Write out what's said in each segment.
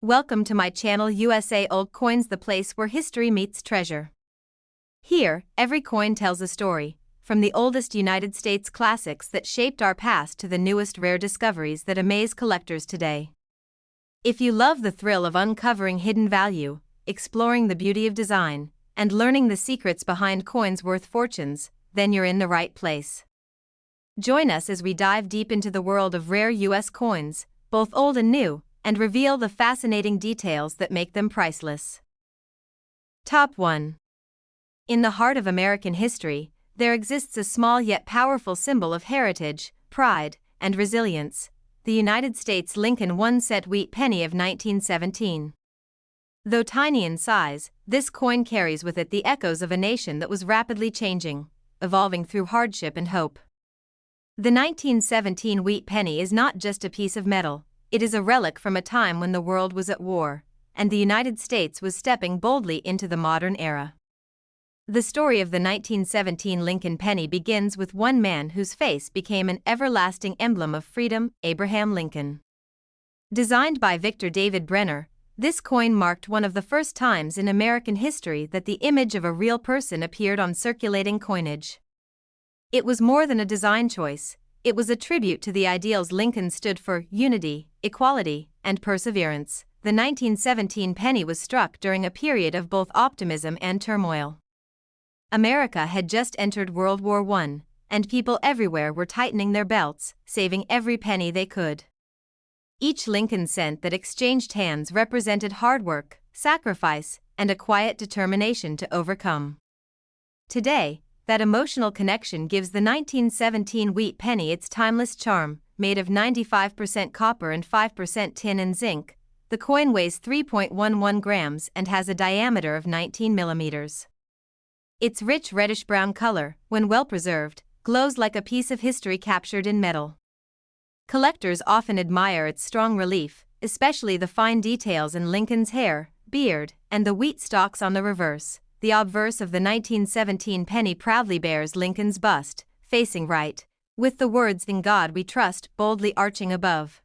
Welcome to my channel USA Old Coins, the place where history meets treasure. Here, every coin tells a story, from the oldest United States classics that shaped our past to the newest rare discoveries that amaze collectors today. If you love the thrill of uncovering hidden value, exploring the beauty of design, and learning the secrets behind coins worth fortunes, then you're in the right place. Join us as we dive deep into the world of rare U.S. coins, both old and new, and reveal the fascinating details that make them priceless. Top 1. In the heart of American history, there exists a small yet powerful symbol of heritage, pride, and resilience: the United States Lincoln 1-cent wheat penny of 1917. Though tiny in size, this coin carries with it the echoes of a nation that was rapidly changing, evolving through hardship and hope. The 1917 wheat penny is not just a piece of metal. It is a relic from a time when the world was at war, and the United States was stepping boldly into the modern era. The story of the 1917 Lincoln penny begins with one man whose face became an everlasting emblem of freedom: Abraham Lincoln. Designed by Victor David Brenner, this coin marked one of the first times in American history that the image of a real person appeared on circulating coinage. It was more than a design choice. It was a tribute to the ideals Lincoln stood for: unity, equality, and perseverance. The 1917 penny was struck during a period of both optimism and turmoil. America had just entered World War I, and people everywhere were tightening their belts, saving every penny they could. Each Lincoln cent that exchanged hands represented hard work, sacrifice, and a quiet determination to overcome. Today, that emotional connection gives the 1917 wheat penny its timeless charm. Made of 95% copper and 5% tin and zinc, the coin weighs 3.11 grams and has a diameter of 19 millimeters. Its rich reddish-brown color, when well preserved, glows like a piece of history captured in metal. Collectors often admire its strong relief, especially the fine details in Lincoln's hair, beard, and the wheat stalks on the reverse. The obverse of the 1917 penny proudly bears Lincoln's bust, facing right, with the words "In God We Trust" boldly arching above.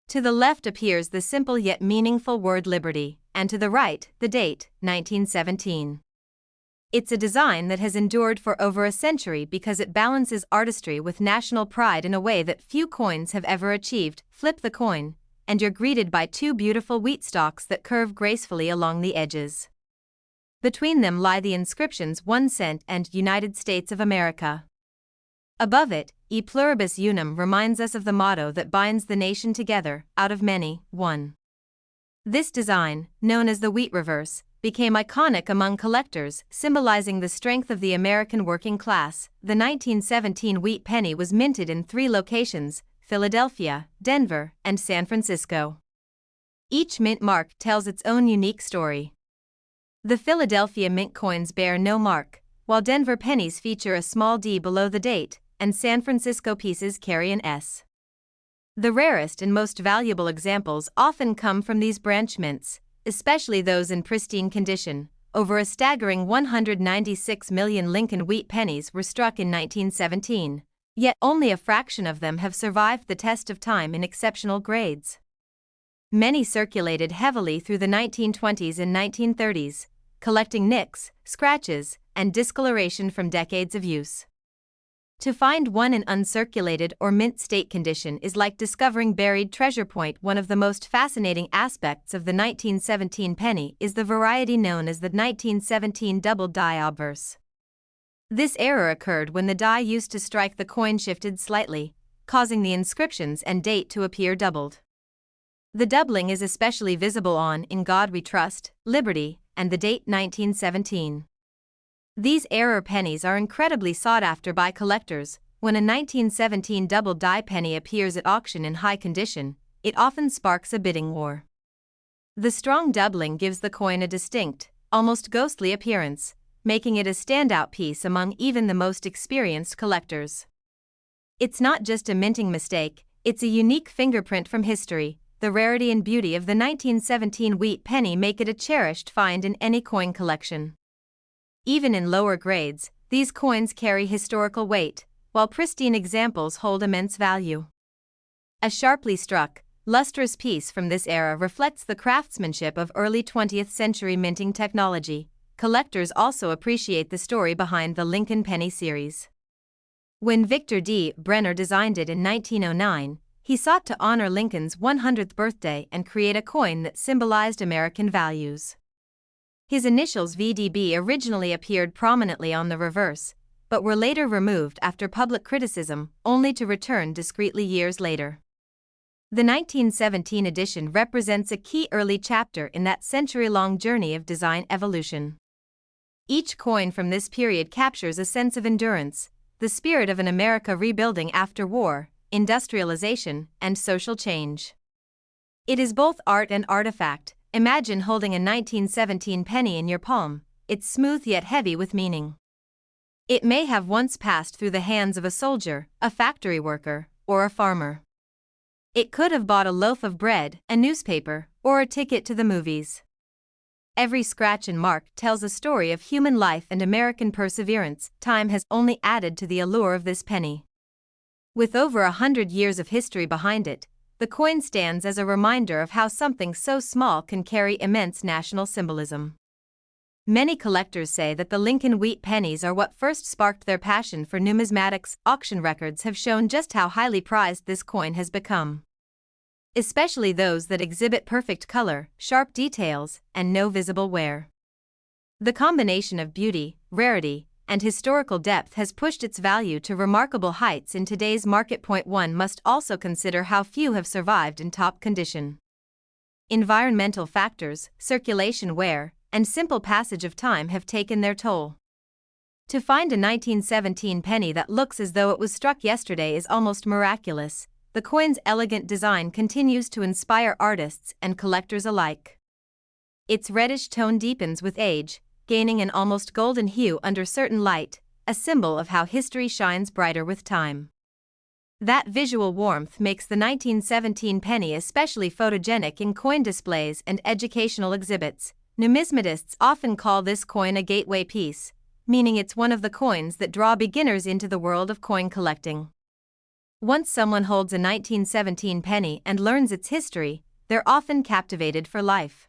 To the left appears the simple yet meaningful word liberty, and to the right, the date, 1917. It's a design that has endured for over a century because it balances artistry with national pride in a way that few coins have ever achieved. Flip the coin, and you're greeted by two beautiful wheat stalks that curve gracefully along the edges. Between them lie the inscriptions 1 cent and United States of America. Above it, E pluribus unum reminds us of the motto that binds the nation together: out of many, one. This design, known as the wheat reverse, became iconic among collectors, symbolizing the strength of the American working class. The 1917 wheat penny was minted in 3 locations: Philadelphia, Denver, and San Francisco. Each mint mark tells its own unique story. The Philadelphia mint coins bear no mark, while Denver pennies feature a small D below the date, and San Francisco pieces carry an S. The rarest and most valuable examples often come from these branch mints, especially those in pristine condition. Over a staggering 196 million Lincoln wheat pennies were struck in 1917, yet only a fraction of them have survived the test of time in exceptional grades. Many circulated heavily through the 1920s and 1930s, collecting nicks, scratches, and discoloration from decades of use. To find one in uncirculated or mint state condition is like discovering buried treasure. One of the most fascinating aspects of the 1917 penny is the variety known as the 1917 double die obverse. This error occurred when the die used to strike the coin shifted slightly, causing the inscriptions and date to appear doubled. The doubling is especially visible on "In God We Trust," "Liberty," and the date 1917. These error pennies are incredibly sought after by collectors. When a 1917 double die penny appears at auction in high condition, it often sparks a bidding war. The strong doubling gives the coin a distinct, almost ghostly appearance, making it a standout piece among even the most experienced collectors. It's not just a minting mistake, it's a unique fingerprint from history. The rarity and beauty of the 1917 wheat penny make it a cherished find in any coin collection. Even in lower grades, these coins carry historical weight, while pristine examples hold immense value. A sharply struck, lustrous piece from this era reflects the craftsmanship of early 20th century minting technology. Collectors also appreciate the story behind the Lincoln Penny series. When Victor D. Brenner designed it in 1909, he sought to honor Lincoln's 100th birthday and create a coin that symbolized American values. His initials VDB originally appeared prominently on the reverse, but were later removed after public criticism, only to return discreetly years later. The 1917 edition represents a key early chapter in that century-long journey of design evolution. Each coin from this period captures a sense of endurance, the spirit of an America rebuilding after war, industrialization, and social change. It is both art and artifact. Imagine holding a 1917 penny in your palm. It's smooth yet heavy with meaning. It may have once passed through the hands of a soldier, a factory worker, or a farmer. It could have bought a loaf of bread, a newspaper, or a ticket to the movies. Every scratch and mark tells a story of human life and American perseverance. Time has only added to the allure of this penny. With over 100 years of history behind it, the coin stands as a reminder of how something so small can carry immense national symbolism. Many collectors say that the Lincoln Wheat Pennies are what first sparked their passion for numismatics. Auction records have shown just how highly prized this coin has become, especially those that exhibit perfect color, sharp details, and no visible wear. The combination of beauty, rarity, and historical depth has pushed its value to remarkable heights in today's market. One must also consider how few have survived in top condition. Environmental factors, circulation wear, and simple passage of time have taken their toll. To find a 1917 penny that looks as though it was struck yesterday is almost miraculous. The coin's elegant design continues to inspire artists and collectors alike. Its reddish tone deepens with age, gaining an almost golden hue under certain light, a symbol of how history shines brighter with time. That visual warmth makes the 1917 penny especially photogenic in coin displays and educational exhibits. Numismatists often call this coin a gateway piece, meaning it's one of the coins that draw beginners into the world of coin collecting. Once someone holds a 1917 penny and learns its history, they're often captivated for life.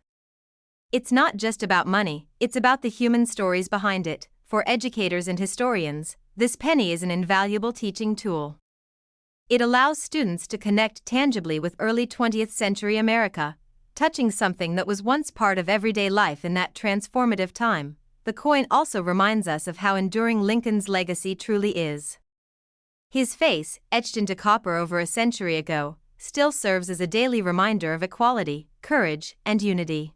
It's not just about money, it's about the human stories behind it. For educators and historians, this penny is an invaluable teaching tool. It allows students to connect tangibly with early 20th century America, touching something that was once part of everyday life in that transformative time. The coin also reminds us of how enduring Lincoln's legacy truly is. His face, etched into copper over a century ago, still serves as a daily reminder of equality, courage, and unity.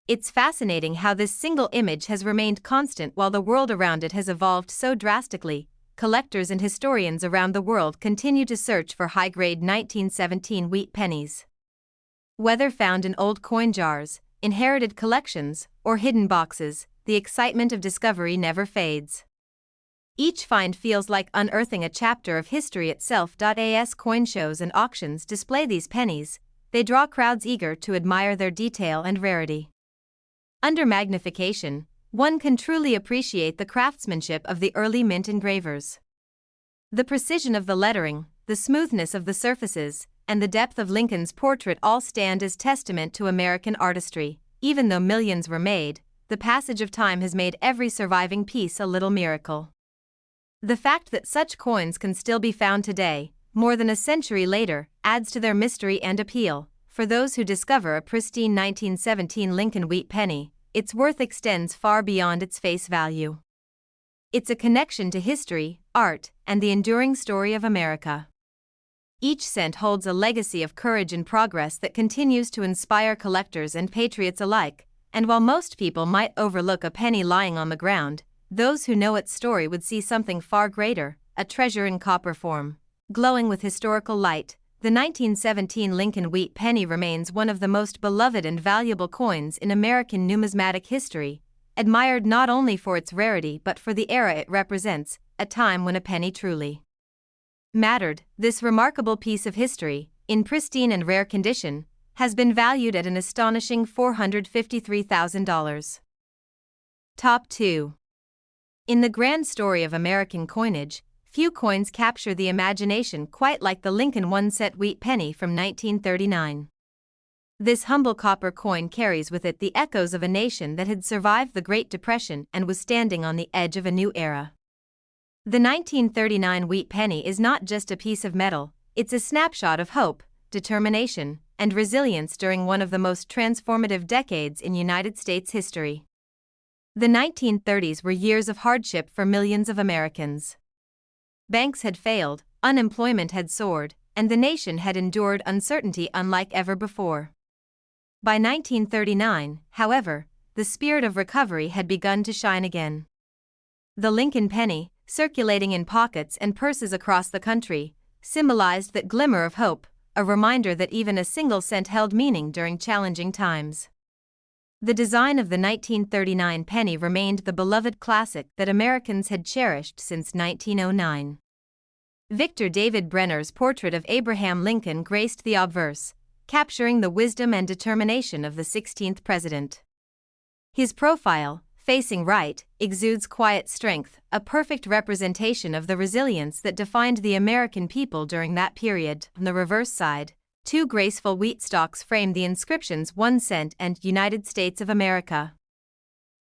It's fascinating how this single image has remained constant while the world around it has evolved so drastically. Collectors and historians around the world continue to search for high-grade 1917 wheat pennies. Whether found in old coin jars, inherited collections, or hidden boxes, the excitement of discovery never fades. Each find feels like unearthing a chapter of history itself. As coin shows and auctions display these pennies, they draw crowds eager to admire their detail and rarity. Under magnification, one can truly appreciate the craftsmanship of the early mint engravers. The precision of the lettering, the smoothness of the surfaces, and the depth of Lincoln's portrait all stand as testament to American artistry. Even though millions were made, the passage of time has made every surviving piece a little miracle. The fact that such coins can still be found today, more than a century later, adds to their mystery and appeal. For those who discover a pristine 1917 Lincoln Wheat Penny, its worth extends far beyond its face value. It's a connection to history, art, and the enduring story of America. Each cent holds a legacy of courage and progress that continues to inspire collectors and patriots alike. And while most people might overlook a penny lying on the ground, those who know its story would see something far greater, a treasure in copper form. Glowing with historical light, the 1917 Lincoln Wheat Penny remains one of the most beloved and valuable coins in American numismatic history, admired not only for its rarity but for the era it represents, a time when a penny truly mattered. This remarkable piece of history, in pristine and rare condition, has been valued at an astonishing $453,000. Top 2. In the grand story of American coinage, few coins capture the imagination quite like the Lincoln 1-cent wheat penny from 1939. This humble copper coin carries with it the echoes of a nation that had survived the Great Depression and was standing on the edge of a new era. The 1939 wheat penny is not just a piece of metal, it's a snapshot of hope, determination, and resilience during one of the most transformative decades in United States history. The 1930s were years of hardship for millions of Americans. Banks had failed, unemployment had soared, and the nation had endured uncertainty unlike ever before. By 1939, however, the spirit of recovery had begun to shine again. The Lincoln penny, circulating in pockets and purses across the country, symbolized that glimmer of hope, a reminder that even a single cent held meaning during challenging times. The design of the 1939 penny remained the beloved classic that Americans had cherished since 1909. Victor David Brenner's portrait of Abraham Lincoln graced the obverse, capturing the wisdom and determination of the 16th president. His profile, facing right, exudes quiet strength, a perfect representation of the resilience that defined the American people during that period. On the reverse side, two graceful wheat stalks frame the inscriptions 1 cent and United States of America.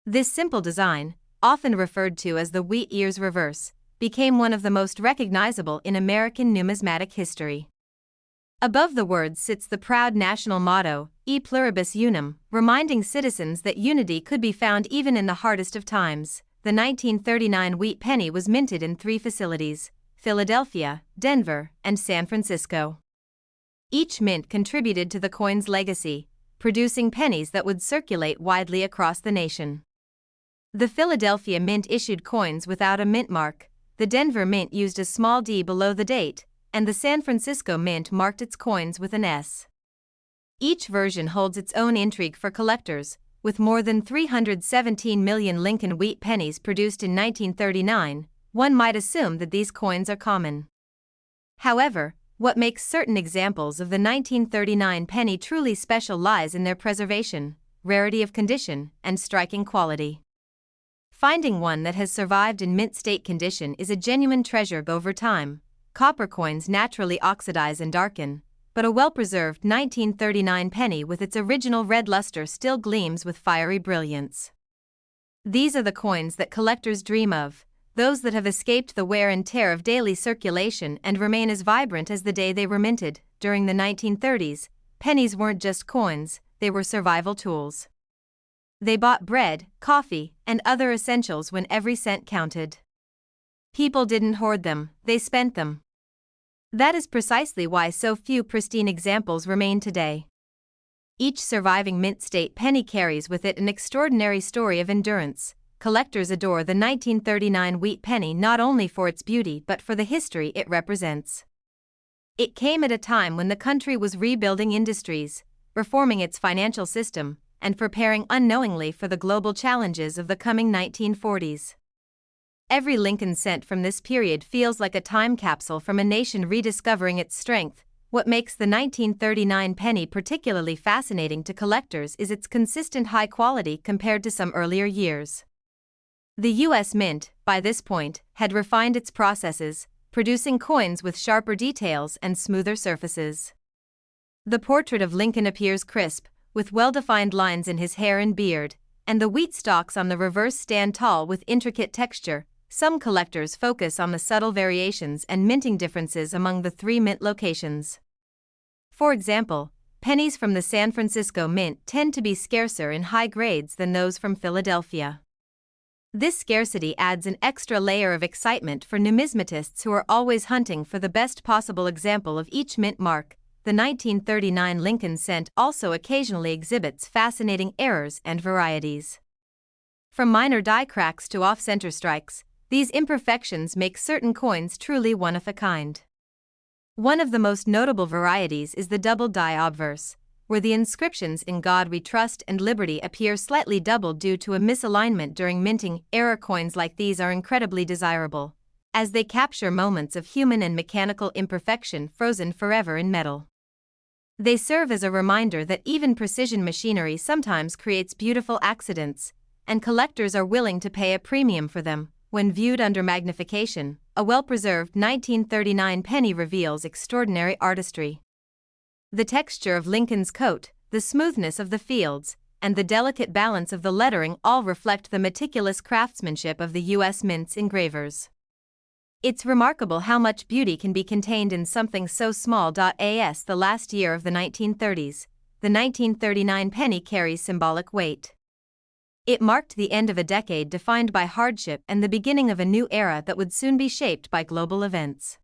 This simple design, often referred to as the wheat ears reverse, became one of the most recognizable in American numismatic history. Above the words sits the proud national motto, E pluribus unum, reminding citizens that unity could be found even in the hardest of times. The 1939 wheat penny was minted in 3 facilities: Philadelphia, Denver, and San Francisco. Each mint contributed to the coin's legacy, producing pennies that would circulate widely across the nation. The Philadelphia Mint issued coins without a mint mark, the Denver Mint used a small d below the date, and the San Francisco Mint marked its coins with an S. Each version holds its own intrigue for collectors, with more than 317 million Lincoln wheat pennies produced in 1939, one might assume that these coins are common. However, what makes certain examples of the 1939 penny truly special lies in their preservation, rarity of condition, and striking quality. Finding one that has survived in mint state condition is a genuine treasure. Over time, copper coins naturally oxidize and darken, but a well-preserved 1939 penny with its original red luster still gleams with fiery brilliance. These are the coins that collectors dream of, those that have escaped the wear and tear of daily circulation and remain as vibrant as the day they were minted. During the 1930s, pennies weren't just coins, they were survival tools. They bought bread, coffee, and other essentials when every cent counted. People didn't hoard them, they spent them. That is precisely why so few pristine examples remain today. Each surviving mint state penny carries with it an extraordinary story of endurance. Collectors adore the 1939 wheat penny not only for its beauty but for the history it represents. It came at a time when the country was rebuilding industries, reforming its financial system, and preparing unknowingly for the global challenges of the coming 1940s. Every Lincoln cent from this period feels like a time capsule from a nation rediscovering its strength. What makes the 1939 penny particularly fascinating to collectors is its consistent high quality compared to some earlier years. The U.S. Mint, by this point, had refined its processes, producing coins with sharper details and smoother surfaces. The portrait of Lincoln appears crisp, with well-defined lines in his hair and beard, and the wheat stalks on the reverse stand tall with intricate texture. Some collectors focus on the subtle variations and minting differences among the 3 mint locations. For example, pennies from the San Francisco Mint tend to be scarcer in high grades than those from Philadelphia. This scarcity adds an extra layer of excitement for numismatists who are always hunting for the best possible example of each mint mark. The 1939 Lincoln cent also occasionally exhibits fascinating errors and varieties. From minor die cracks to off-center strikes, these imperfections make certain coins truly one of a kind. One of the most notable varieties is the double die obverse, where the inscriptions "In God We Trust" and "Liberty" appear slightly doubled due to a misalignment during minting. Error coins like these are incredibly desirable, as they capture moments of human and mechanical imperfection frozen forever in metal. They serve as a reminder that even precision machinery sometimes creates beautiful accidents, and collectors are willing to pay a premium for them. when viewed under magnification, a well-preserved 1939 penny reveals extraordinary artistry. The texture of Lincoln's coat, the smoothness of the fields, and the delicate balance of the lettering all reflect the meticulous craftsmanship of the U.S. Mint's engravers. It's remarkable how much beauty can be contained in something so small. As the last year of the 1930s, the 1939 penny carries symbolic weight. It marked the end of a decade defined by hardship and the beginning of a new era that would soon be shaped by global events.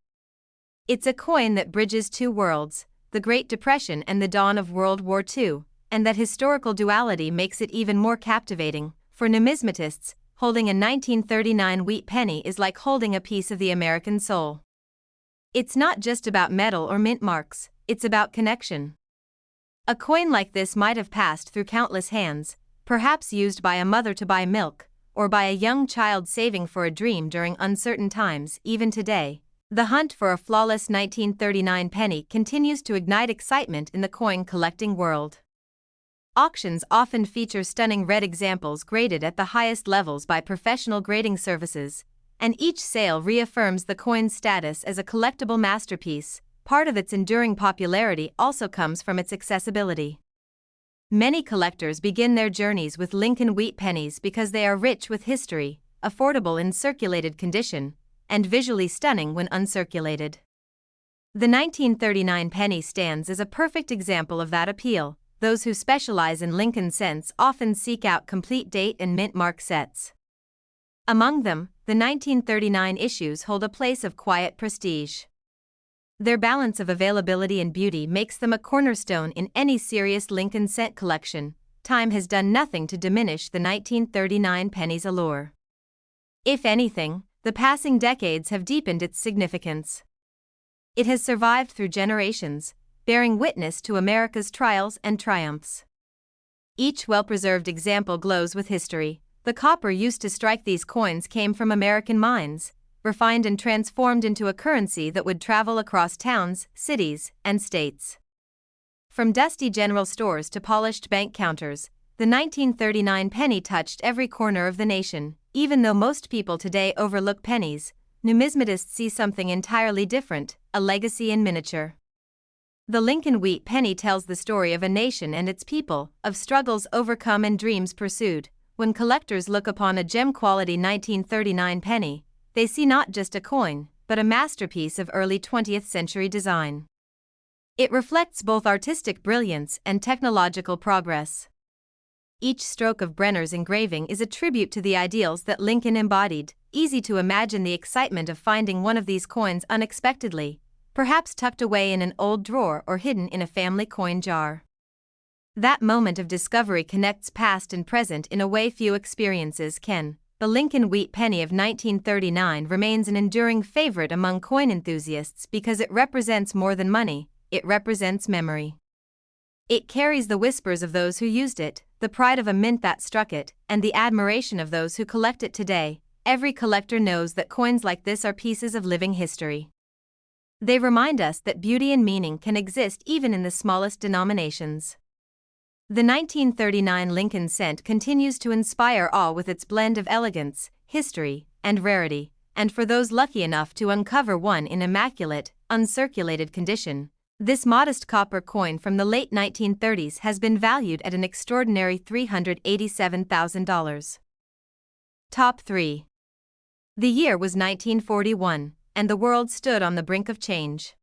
It's a coin that bridges two worlds, the Great Depression and the dawn of World War II, and that historical duality makes it even more captivating. For numismatists, holding a 1939 wheat penny is like holding a piece of the American soul. It's not just about metal or mint marks, it's about connection. A coin like this might have passed through countless hands, perhaps used by a mother to buy milk, or by a young child saving for a dream during uncertain times. Even today, the hunt for a flawless 1939 penny continues to ignite excitement in the coin collecting world. Auctions often feature stunning red examples graded at the highest levels by professional grading services, and each sale reaffirms the coin's status as a collectible masterpiece. Part of its enduring popularity also comes from its accessibility. Many collectors begin their journeys with Lincoln Wheat Pennies because they are rich with history, affordable in circulated condition, and visually stunning when uncirculated. The 1939 penny stands as a perfect example of that appeal. Those who specialize in Lincoln cents often seek out complete date and mint mark sets. Among them, the 1939 issues hold a place of quiet prestige. Their balance of availability and beauty makes them a cornerstone in any serious Lincoln cent collection. Time has done nothing to diminish the 1939 penny's allure. If anything, the passing decades have deepened its significance. It has survived through generations, bearing witness to America's trials and triumphs. Each well-preserved example glows with history. The copper used to strike these coins came from American mines, refined and transformed into a currency that would travel across towns, cities, and states. From dusty general stores to polished bank counters, the 1939 penny touched every corner of the nation. Even though most people today overlook pennies, numismatists see something entirely different, a legacy in miniature. The Lincoln Wheat Penny tells the story of a nation and its people, of struggles overcome and dreams pursued. When collectors look upon a gem-quality 1939 penny, they see not just a coin, but a masterpiece of early 20th century design. It reflects both artistic brilliance and technological progress. Each stroke of Brenner's engraving is a tribute to the ideals that Lincoln embodied. Easy to imagine the excitement of finding one of these coins unexpectedly, perhaps tucked away in an old drawer or hidden in a family coin jar. That moment of discovery connects past and present in a way few experiences can. The Lincoln Wheat Penny of 1939 remains an enduring favorite among coin enthusiasts because it represents more than money, it represents memory. It carries the whispers of those who used it, the pride of a mint that struck it, and the admiration of those who collect it today. Every collector knows that coins like this are pieces of living history. They remind us that beauty and meaning can exist even in the smallest denominations. The 1939 Lincoln cent continues to inspire awe with its blend of elegance, history, and rarity, and for those lucky enough to uncover one in immaculate, uncirculated condition, this modest copper coin from the late 1930s has been valued at an extraordinary $387,000. Top 3. The year was 1941, and the world stood on the brink of change.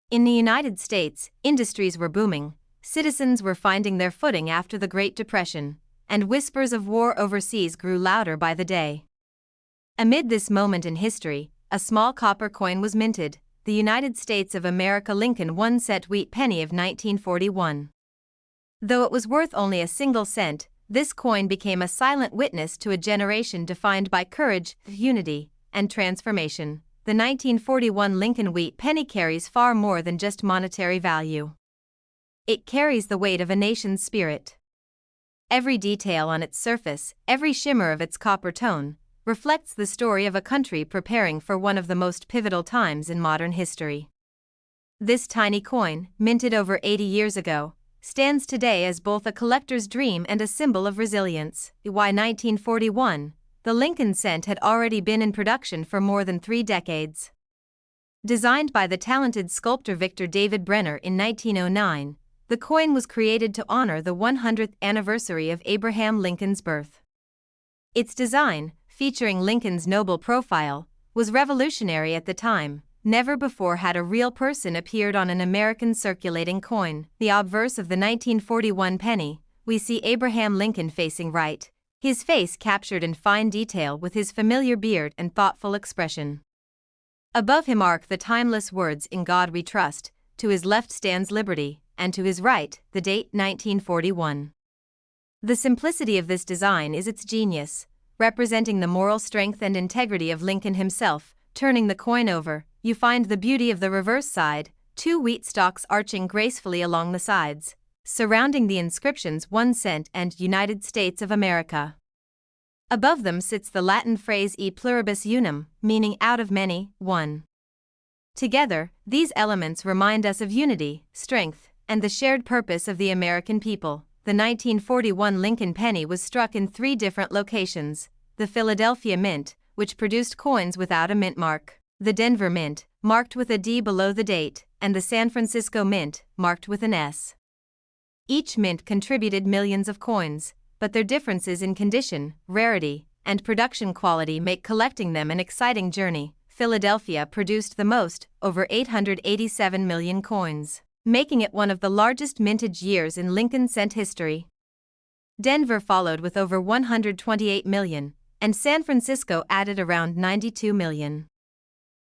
In the United States, industries were booming, citizens were finding their footing after the Great Depression, and whispers of war overseas grew louder by the day. Amid this moment in history, a small copper coin was minted, the United States of America Lincoln 1-cent wheat penny of 1941. Though it was worth only a single cent, this coin became a silent witness to a generation defined by courage, unity, and transformation. The 1941 Lincoln Wheat Penny carries far more than just monetary value. It carries the weight of a nation's spirit. Every detail on its surface, every shimmer of its copper tone, reflects the story of a country preparing for one of the most pivotal times in modern history. This tiny coin, minted over 80 years ago, stands today as both a collector's dream and a symbol of resilience. Why 1941? the Lincoln cent had already been in production for more than 3 decades. Designed by the talented sculptor Victor David Brenner in 1909, the coin was created to honor the 100th anniversary of Abraham Lincoln's birth. Its design, featuring Lincoln's noble profile, was revolutionary at the time. Never before had a real person appeared on an American circulating coin. The obverse of the 1941 penny, we see Abraham Lincoln facing right, his face captured in fine detail with his familiar beard and thoughtful expression. Above him arc the timeless words "In God We Trust," to his left stands liberty, and to his right, the date 1941. The simplicity of this design is its genius, representing the moral strength and integrity of Lincoln himself. Turning the coin over, you find the beauty of the reverse side, 2 wheat stalks arching gracefully along the sides, surrounding the inscriptions 1 cent and United States of America. Above them sits the Latin phrase e pluribus unum, meaning out of many, one. Together, these elements remind us of unity, strength, and the shared purpose of the American people. The 1941 Lincoln penny was struck in 3 different locations: the Philadelphia Mint, which produced coins without a mint mark; the Denver Mint, marked with a D below the date; and the San Francisco Mint, marked with an S. Each mint contributed millions of coins, but their differences in condition, rarity, and production quality make collecting them an exciting journey. Philadelphia produced the most, over 887 million coins, making it one of the largest mintage years in Lincoln cent history. Denver followed with over 128 million, and San Francisco added around 92 million.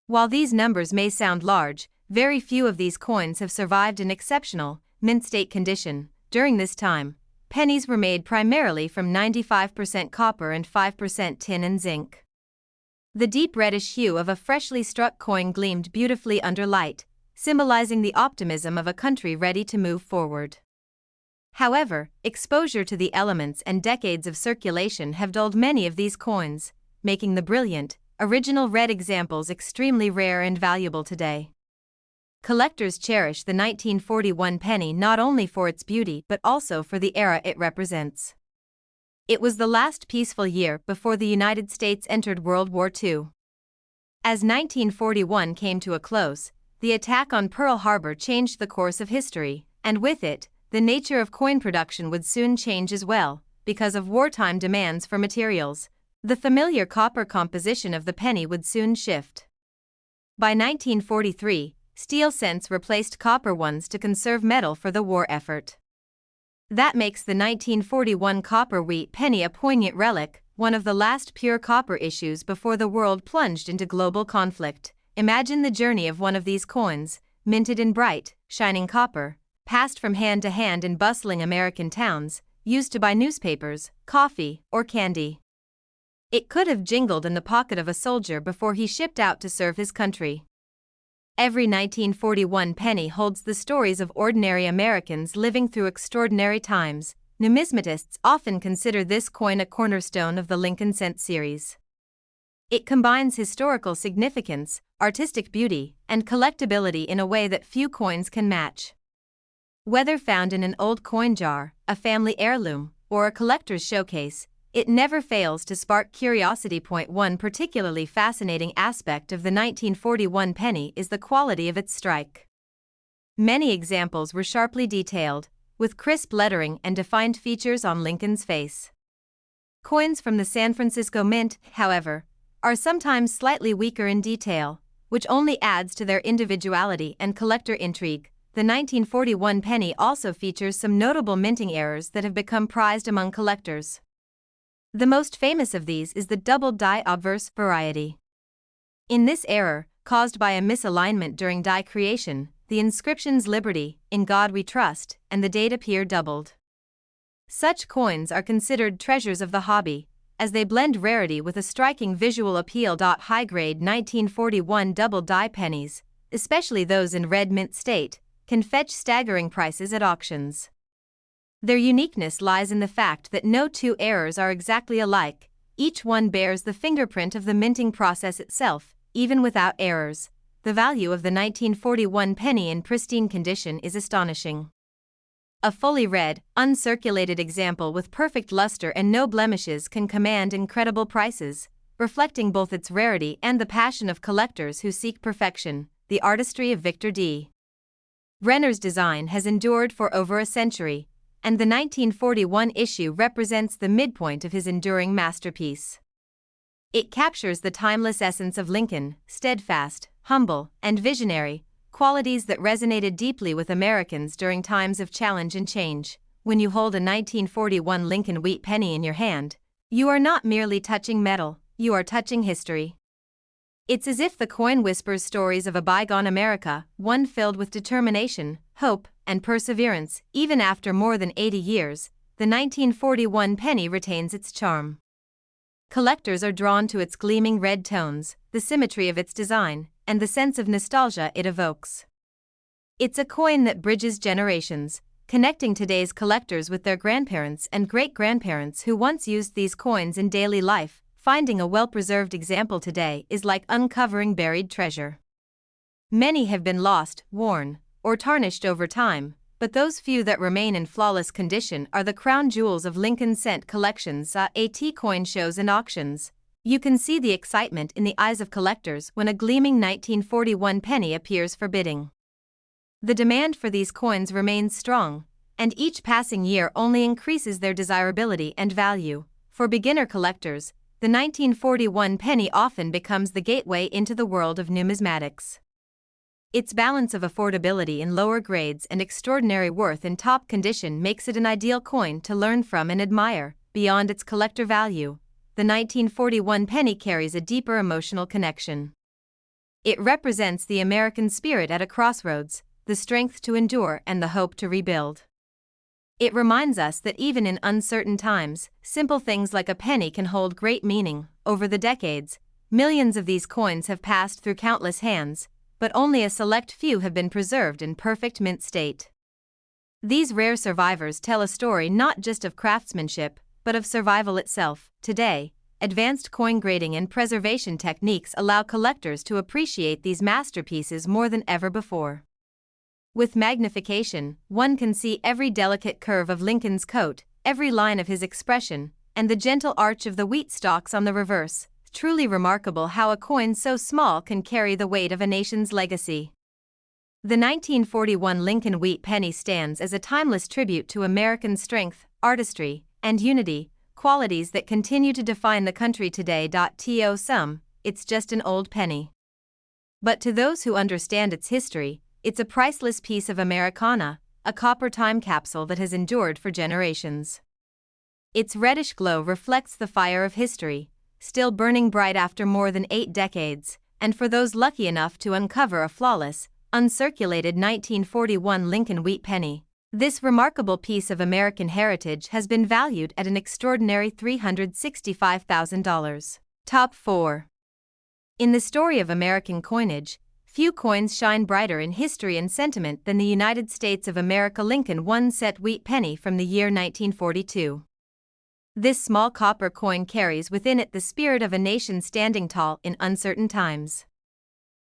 While these numbers may sound large, very few of these coins have survived in exceptional, mint state condition. During this time, pennies were made primarily from 95% copper and 5% tin and zinc. The deep reddish hue of a freshly struck coin gleamed beautifully under light, symbolizing the optimism of a country ready to move forward. However, exposure to the elements and decades of circulation have dulled many of these coins, making the brilliant, original red examples extremely rare and valuable today. Collectors cherish the 1941 penny not only for its beauty but also for the era it represents. It was the last peaceful year before the United States entered World War II. As 1941 came to a close, the attack on Pearl Harbor changed the course of history, and with it, the nature of coin production would soon change as well. Because of wartime demands for materials, the familiar copper composition of the penny would soon shift. By 1943, steel cents replaced copper ones to conserve metal for the war effort. That makes the 1941 copper wheat penny a poignant relic, one of the last pure copper issues before the world plunged into global conflict. Imagine the journey of one of these coins, minted in bright, shining copper, passed from hand to hand in bustling American towns, used to buy newspapers, coffee, or candy. It could have jingled in the pocket of a soldier before he shipped out to serve his country. Every 1941 penny holds the stories of ordinary Americans living through extraordinary times. Numismatists often consider this coin a cornerstone of the Lincoln cent series. It combines historical significance, artistic beauty, and collectability in a way that few coins can match. Whether found in an old coin jar, a family heirloom, or a collector's showcase, it never fails to spark curiosity. One particularly fascinating aspect of the 1941 penny is the quality of its strike. Many examples were sharply detailed, with crisp lettering and defined features on Lincoln's face. Coins from the San Francisco Mint, however, are sometimes slightly weaker in detail, which only adds to their individuality and collector intrigue. The 1941 penny also features some notable minting errors that have become prized among collectors. The most famous of these is the double die obverse variety. In this error, caused by a misalignment during die creation, the inscriptions "Liberty," "In God We Trust," and the date appear doubled. Such coins are considered treasures of the hobby, as they blend rarity with a striking visual appeal. High-grade 1941 double die pennies, especially those in red mint state, can fetch staggering prices at auctions. Their uniqueness lies in the fact that no 2 errors are exactly alike, each one bears the fingerprint of the minting process itself, even without errors. The value of the 1941 penny in pristine condition is astonishing. A fully red, uncirculated example with perfect luster and no blemishes can command incredible prices, reflecting both its rarity and the passion of collectors who seek perfection. The artistry of Victor D. Brenner's design has endured for over a century, and the 1941 issue represents the midpoint of his enduring masterpiece. It captures the timeless essence of Lincoln, steadfast, humble, and visionary, qualities that resonated deeply with Americans during times of challenge and change. When you hold a 1941 Lincoln Wheat Penny in your hand, you are not merely touching metal, you are touching history. It's as if the coin whispers stories of a bygone America, one filled with determination, hope, and perseverance. Even after more than 80 years, the 1941 penny retains its charm. Collectors are drawn to its gleaming red tones, the symmetry of its design, and the sense of nostalgia it evokes. It's a coin that bridges generations, connecting today's collectors with their grandparents and great-grandparents who once used these coins in daily life. Finding a well-preserved example today is like uncovering buried treasure. Many have been lost, worn, or tarnished over time, but those few that remain in flawless condition are the crown jewels of Lincoln's cent collections at coin shows and auctions. You can see the excitement in the eyes of collectors when a gleaming 1941 penny appears for bidding. The demand for these coins remains strong, and each passing year only increases their desirability and value. For beginner collectors, the 1941 penny often becomes the gateway into the world of numismatics. Its balance of affordability in lower grades and extraordinary worth in top condition makes it an ideal coin to learn from and admire. Beyond its collector value, the 1941 penny carries a deeper emotional connection. It represents the American spirit at a crossroads, the strength to endure and the hope to rebuild. It reminds us that even in uncertain times, simple things like a penny can hold great meaning. Over the decades, millions of these coins have passed through countless hands, but only a select few have been preserved in perfect mint state. These rare survivors tell a story not just of craftsmanship, but of survival itself. Today, advanced coin grading and preservation techniques allow collectors to appreciate these masterpieces more than ever before. With magnification, one can see every delicate curve of Lincoln's coat, every line of his expression, and the gentle arch of the wheat stalks on the reverse. Truly remarkable how a coin so small can carry the weight of a nation's legacy. The 1941 Lincoln Wheat Penny stands as a timeless tribute to American strength, artistry, and unity, qualities that continue to define the country today. To some, it's just an old penny. But to those who understand its history, it's a priceless piece of Americana, a copper time capsule that has endured for generations. Its reddish glow reflects the fire of history, still burning bright after more than 8 decades, and for those lucky enough to uncover a flawless, uncirculated 1941 Lincoln Wheat Penny, this remarkable piece of American heritage has been valued at an extraordinary $365,000. Top 4. In the story of American coinage, few coins shine brighter in history and sentiment than the United States of America Lincoln 1-cent wheat penny from the year 1942. This small copper coin carries within it the spirit of a nation standing tall in uncertain times.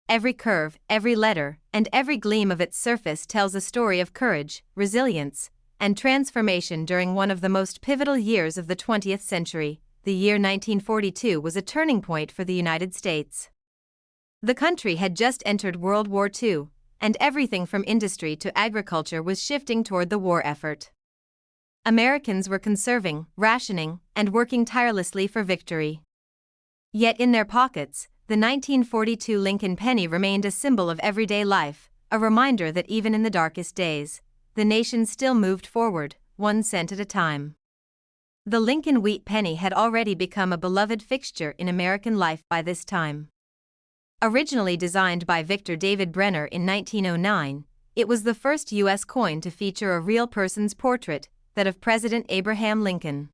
Every curve, every letter, and every gleam of its surface tells a story of courage, resilience, and transformation during one of the most pivotal years of the 20th century. The year 1942 was a turning point for the United States. The country had just entered World War II, and everything from industry to agriculture was shifting toward the war effort. Americans were conserving, rationing, and working tirelessly for victory. Yet in their pockets, the 1942 Lincoln penny remained a symbol of everyday life, a reminder that even in the darkest days, the nation still moved forward, 1 cent at a time. The Lincoln Wheat Penny had already become a beloved fixture in American life by this time. Originally designed by Victor David Brenner in 1909, it was the first U.S. coin to feature a real person's portrait, that of President Abraham Lincoln.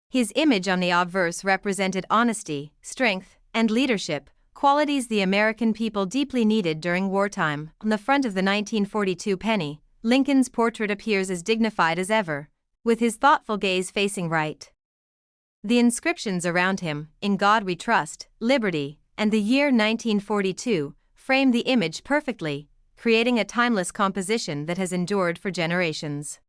His image on the obverse represented honesty, strength, and leadership, qualities the American people deeply needed during wartime. On the front of the 1942 penny, Lincoln's portrait appears as dignified as ever, with his thoughtful gaze facing right. The inscriptions around him, "In God We Trust," "Liberty," and "the year 1942," frame the image perfectly, creating a timeless composition that has endured for generations.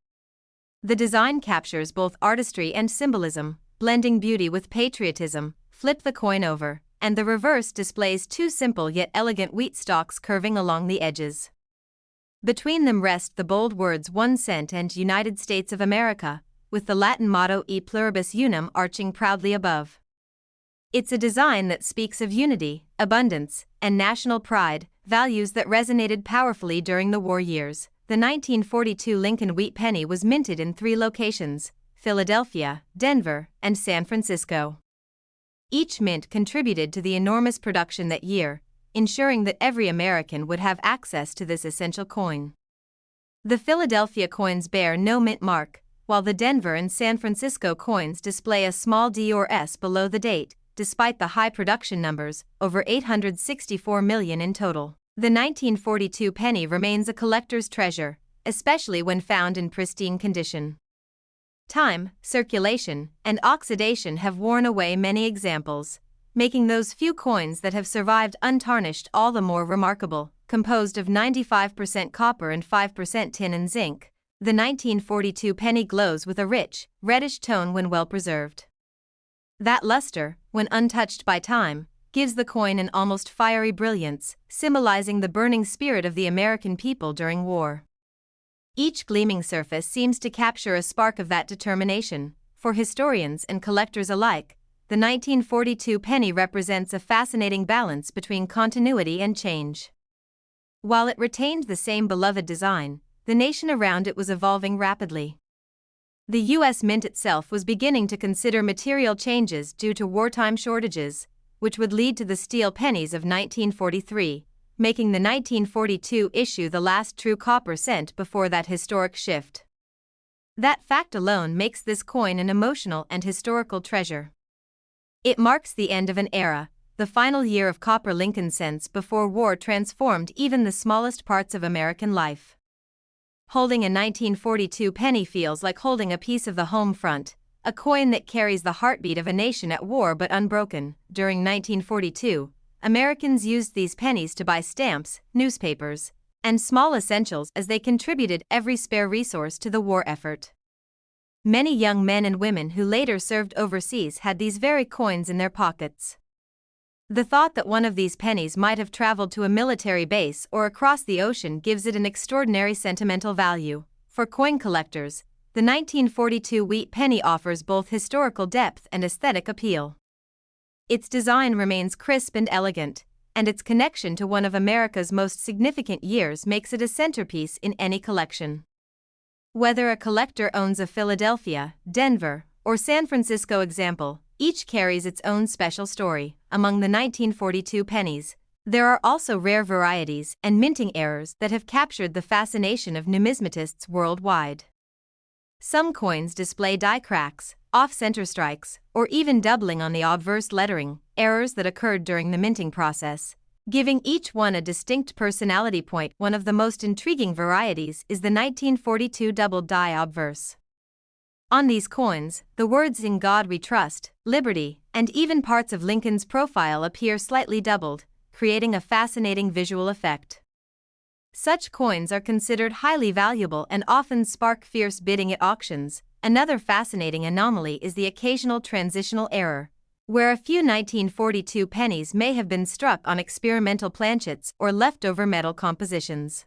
The design captures both artistry and symbolism, blending beauty with patriotism. Flip the coin over, and the reverse displays two simple yet elegant wheat stalks curving along the edges. Between them rest the bold words 1 cent and United States of America, with the Latin motto E pluribus unum arching proudly above. It's a design that speaks of unity, abundance, and national pride, values that resonated powerfully during the war years. The 1942 Lincoln Wheat Penny was minted in 3 locations: Philadelphia, Denver, and San Francisco. Each mint contributed to the enormous production that year, ensuring that every American would have access to this essential coin. The Philadelphia coins bear no mint mark, while the Denver and San Francisco coins display a small D or S below the date. Despite the high production numbers, over 864 million in total, the 1942 penny remains a collector's treasure, especially when found in pristine condition. Time, circulation, and oxidation have worn away many examples, making those few coins that have survived untarnished all the more remarkable. Composed of 95% copper and 5% tin and zinc, the 1942 penny glows with a rich, reddish tone when well preserved. That luster, when untouched by time, gives the coin an almost fiery brilliance, symbolizing the burning spirit of the American people during war. Each gleaming surface seems to capture a spark of that determination. For historians and collectors alike, the 1942 penny represents a fascinating balance between continuity and change. While it retained the same beloved design, the nation around it was evolving rapidly. The U.S. Mint itself was beginning to consider material changes due to wartime shortages, which would lead to the steel pennies of 1943, making the 1942 issue the last true copper cent before that historic shift. That fact alone makes this coin an emotional and historical treasure. It marks the end of an era, the final year of copper Lincoln cents before war transformed even the smallest parts of American life. Holding a 1942 penny feels like holding a piece of the home front, a coin that carries the heartbeat of a nation at war but unbroken. During 1942, Americans used these pennies to buy stamps, newspapers, and small essentials as they contributed every spare resource to the war effort. Many young men and women who later served overseas had these very coins in their pockets. The thought that one of these pennies might have traveled to a military base or across the ocean gives it an extraordinary sentimental value. For coin collectors, the 1942 wheat penny offers both historical depth and aesthetic appeal. Its design remains crisp and elegant, and its connection to one of America's most significant years makes it a centerpiece in any collection. Whether a collector owns a Philadelphia, Denver, or San Francisco example, each carries its own special story. Among the 1942 pennies, there are also rare varieties and minting errors that have captured the fascination of numismatists worldwide. Some coins display die cracks, off-center strikes, or even doubling on the obverse lettering, errors that occurred during the minting process, giving each one a distinct personality point. One of the most intriguing varieties is the 1942 doubled die obverse. On these coins, the words "In God We Trust," "Liberty," and even parts of Lincoln's profile appear slightly doubled, creating a fascinating visual effect. Such coins are considered highly valuable and often spark fierce bidding at auctions. Another fascinating anomaly is the occasional transitional error, where a few 1942 pennies may have been struck on experimental planchets or leftover metal compositions.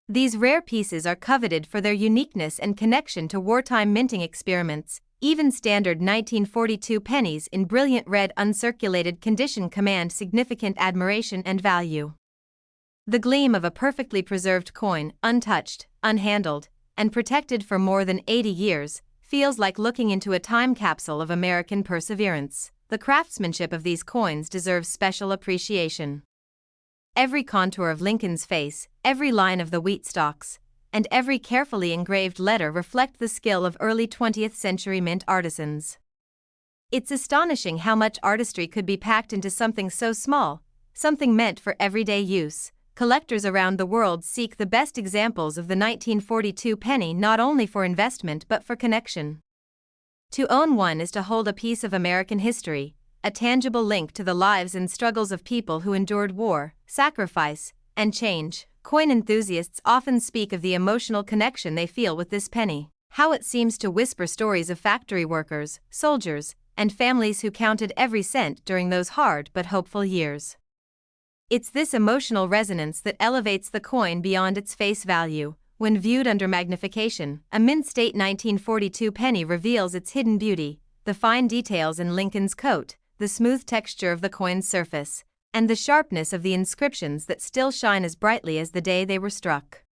These rare pieces are coveted for their uniqueness and connection to wartime minting experiments. Even standard 1942 pennies in brilliant red uncirculated condition command significant admiration and value. The gleam of a perfectly preserved coin, untouched, unhandled, and protected for more than 80 years, feels like looking into a time capsule of American perseverance. The craftsmanship of these coins deserves special appreciation. Every contour of Lincoln's face, every line of the wheat stalks, and every carefully engraved letter reflect the skill of early 20th century mint artisans. It's astonishing how much artistry could be packed into something so small, something meant for everyday use. Collectors around the world seek the best examples of the 1942 penny not only for investment but for connection. To own one is to hold a piece of American history, a tangible link to the lives and struggles of people who endured war, sacrifice, and change. Coin enthusiasts often speak of the emotional connection they feel with this penny. how it seems to whisper stories of factory workers, soldiers, and families who counted every cent during those hard but hopeful years. It's this emotional resonance that elevates the coin beyond its face value. When viewed under magnification, a mint-state 1942 penny reveals its hidden beauty, the fine details in Lincoln's coat, the smooth texture of the coin's surface, and the sharpness of the inscriptions that still shine as brightly as the day they were struck.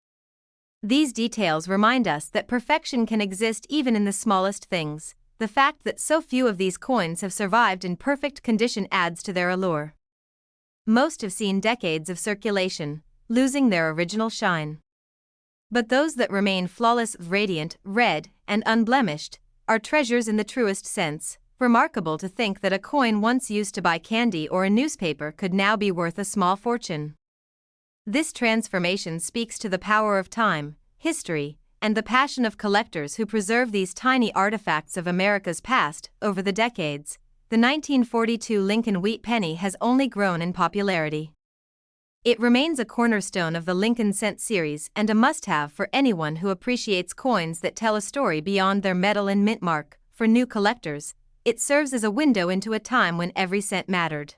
These details remind us that perfection can exist even in the smallest things. The fact that so few of these coins have survived in perfect condition adds to their allure. Most have seen decades of circulation, losing their original shine. But those that remain flawless, radiant, red, and unblemished, are treasures in the truest sense. Remarkable to think that a coin once used to buy candy or a newspaper could now be worth a small fortune. This transformation speaks to the power of time, history, and the passion of collectors who preserve these tiny artifacts of America's past. Over the decades, the 1942 Lincoln Wheat Penny has only grown in popularity. It remains a cornerstone of the Lincoln Cent series and a must-have for anyone who appreciates coins that tell a story beyond their metal and mint mark. For new collectors, it serves as a window into a time when every cent mattered.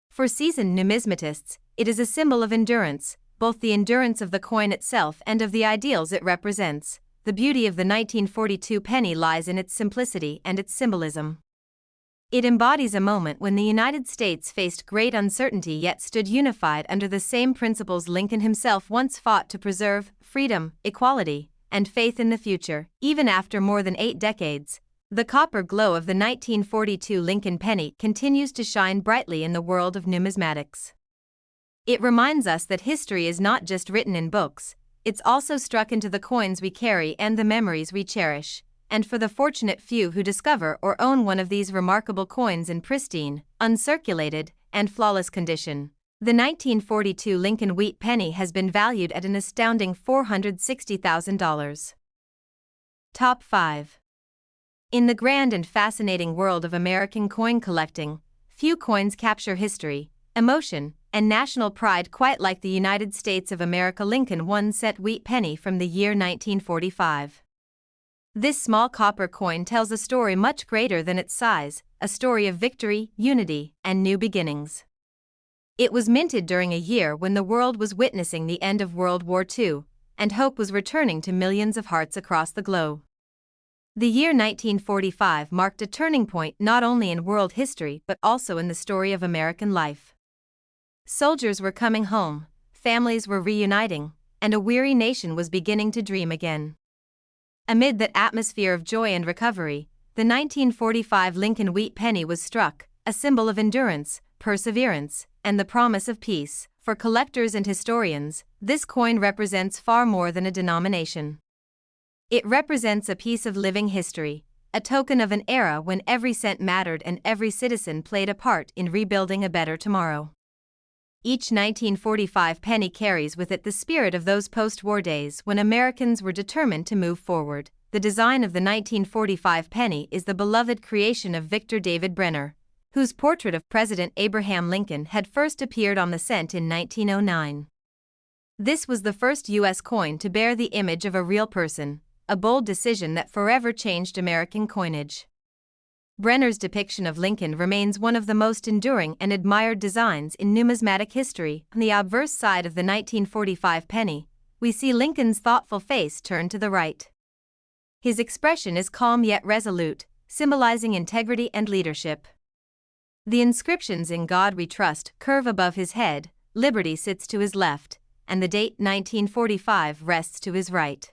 For seasoned numismatists, it is a symbol of endurance, both the endurance of the coin itself and of the ideals it represents. The beauty of the 1942 penny lies in its simplicity and its symbolism. It embodies a moment when the United States faced great uncertainty yet stood unified under the same principles Lincoln himself once fought to preserve: freedom, equality, and faith in the future. Even after more than 8 decades, the copper glow of the 1942 Lincoln penny continues to shine brightly in the world of numismatics. It reminds us that history is not just written in books, it's also struck into the coins we carry and the memories we cherish. And for the fortunate few who discover or own one of these remarkable coins in pristine, uncirculated, and flawless condition, the 1942 Lincoln Wheat Penny has been valued at an astounding $460,000. Top 5. In the grand and fascinating world of American coin collecting, few coins capture history, emotion, and national pride quite like the United States of America Lincoln 1-cent wheat penny from the year 1945. This small copper coin tells a story much greater than its size, a story of victory, unity, and new beginnings. It was minted during a year when the world was witnessing the end of World War II, and hope was returning to millions of hearts across the globe. The year 1945 marked a turning point not only in world history but also in the story of American life. Soldiers were coming home, families were reuniting, and a weary nation was beginning to dream again. Amid that atmosphere of joy and recovery, the 1945 Lincoln Wheat Penny was struck, a symbol of endurance, perseverance, and the promise of peace. For collectors and historians, this coin represents far more than a denomination. It represents a piece of living history, a token of an era when every cent mattered and every citizen played a part in rebuilding a better tomorrow. Each 1945 penny carries with it the spirit of those post-war days when Americans were determined to move forward. The design of the 1945 penny is the beloved creation of Victor David Brenner, whose portrait of President Abraham Lincoln had first appeared on the cent in 1909. This was the first U.S. coin to bear the image of a real person, a bold decision that forever changed American coinage. Brenner's depiction of Lincoln remains one of the most enduring and admired designs in numismatic history. On the obverse side of the 1945 penny, we see Lincoln's thoughtful face turned to the right. His expression is calm yet resolute, symbolizing integrity and leadership. The inscriptions "In God We Trust" curve above his head, liberty sits to his left, and the date 1945 rests to his right.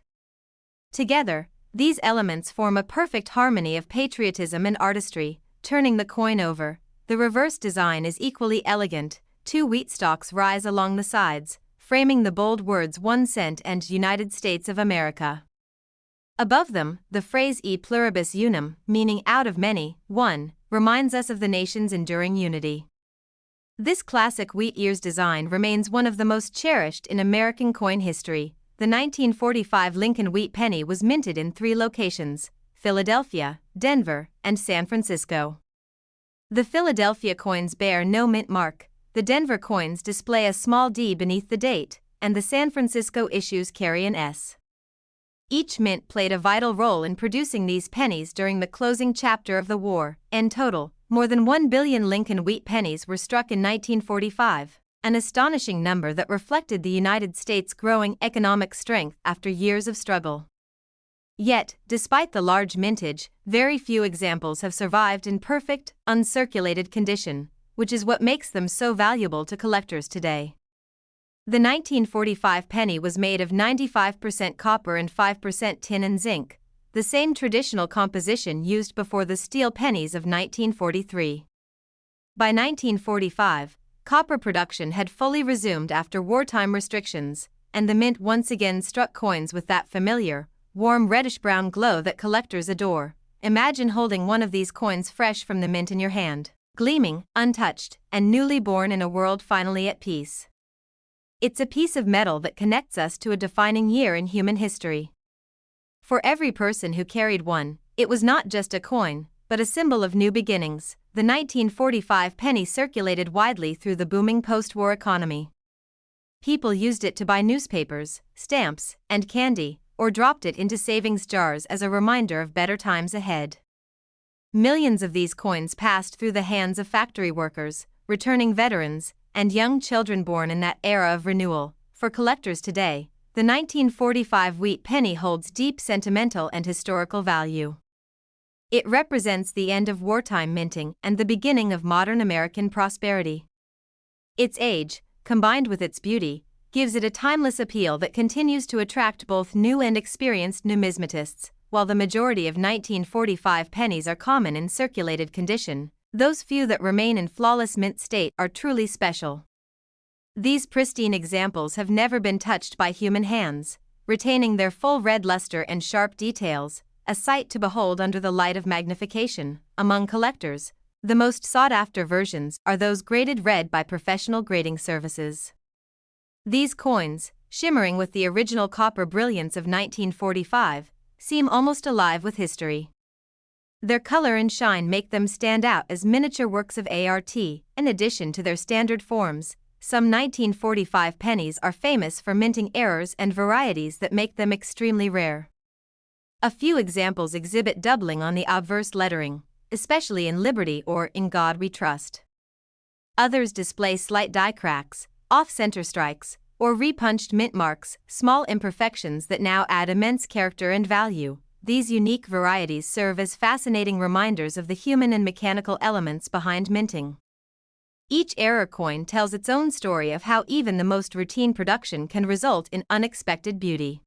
Together, these elements form a perfect harmony of patriotism and artistry. Turning the coin over, the reverse design is equally elegant. 2 wheat stalks rise along the sides, framing the bold words 1 cent and United States of America. Above them, the phrase "E pluribus unum," meaning out of many, one, reminds us of the nation's enduring unity. This classic wheat ears design remains one of the most cherished in American coin history. The 1945 Lincoln Wheat Penny was minted in 3 locations: Philadelphia, Denver, and San Francisco. The Philadelphia coins bear no mint mark, the Denver coins display a small D beneath the date, and the San Francisco issues carry an S. Each mint played a vital role in producing these pennies during the closing chapter of the war. In total, more than 1 billion Lincoln Wheat Pennies were struck in 1945, an astonishing number that reflected the United States' growing economic strength after years of struggle. Yet, despite the large mintage, very few examples have survived in perfect, uncirculated condition, which is what makes them so valuable to collectors today. The 1945 penny was made of 95% copper and 5% tin and zinc, the same traditional composition used before the steel pennies of 1943. By 1945, copper production had fully resumed after wartime restrictions, and the mint once again struck coins with that familiar, warm reddish-brown glow that collectors adore. Imagine holding one of these coins fresh from the mint in your hand, gleaming, untouched, and newly born in a world finally at peace. It's a piece of metal that connects us to a defining year in human history. For every person who carried one, it was not just a coin, but a symbol of new beginnings. The 1945 penny circulated widely through the booming post-war economy. People used it to buy newspapers, stamps, and candy, or dropped it into savings jars as a reminder of better times ahead. Millions of these coins passed through the hands of factory workers, returning veterans, and young children born in that era of renewal. For collectors today, the 1945 wheat penny holds deep sentimental and historical value. It represents the end of wartime minting and the beginning of modern American prosperity. Its age, combined with its beauty, gives it a timeless appeal that continues to attract both new and experienced numismatists. While the majority of 1945 pennies are common in circulated condition, those few that remain in flawless mint state are truly special. These pristine examples have never been touched by human hands, retaining their full red luster and sharp details, a sight to behold under the light of magnification. Among collectors, the most sought-after versions are those graded red by professional grading services. These coins, shimmering with the original copper brilliance of 1945, seem almost alive with history. Their color and shine make them stand out as miniature works of art. In addition to their standard forms, some 1945 pennies are famous for minting errors and varieties that make them extremely rare. A few examples exhibit doubling on the obverse lettering, especially in Liberty or In God We Trust. Others display slight die cracks, off-center strikes, or repunched mint marks, small imperfections that now add immense character and value. These unique varieties serve as fascinating reminders of the human and mechanical elements behind minting. Each error coin tells its own story of how even the most routine production can result in unexpected beauty.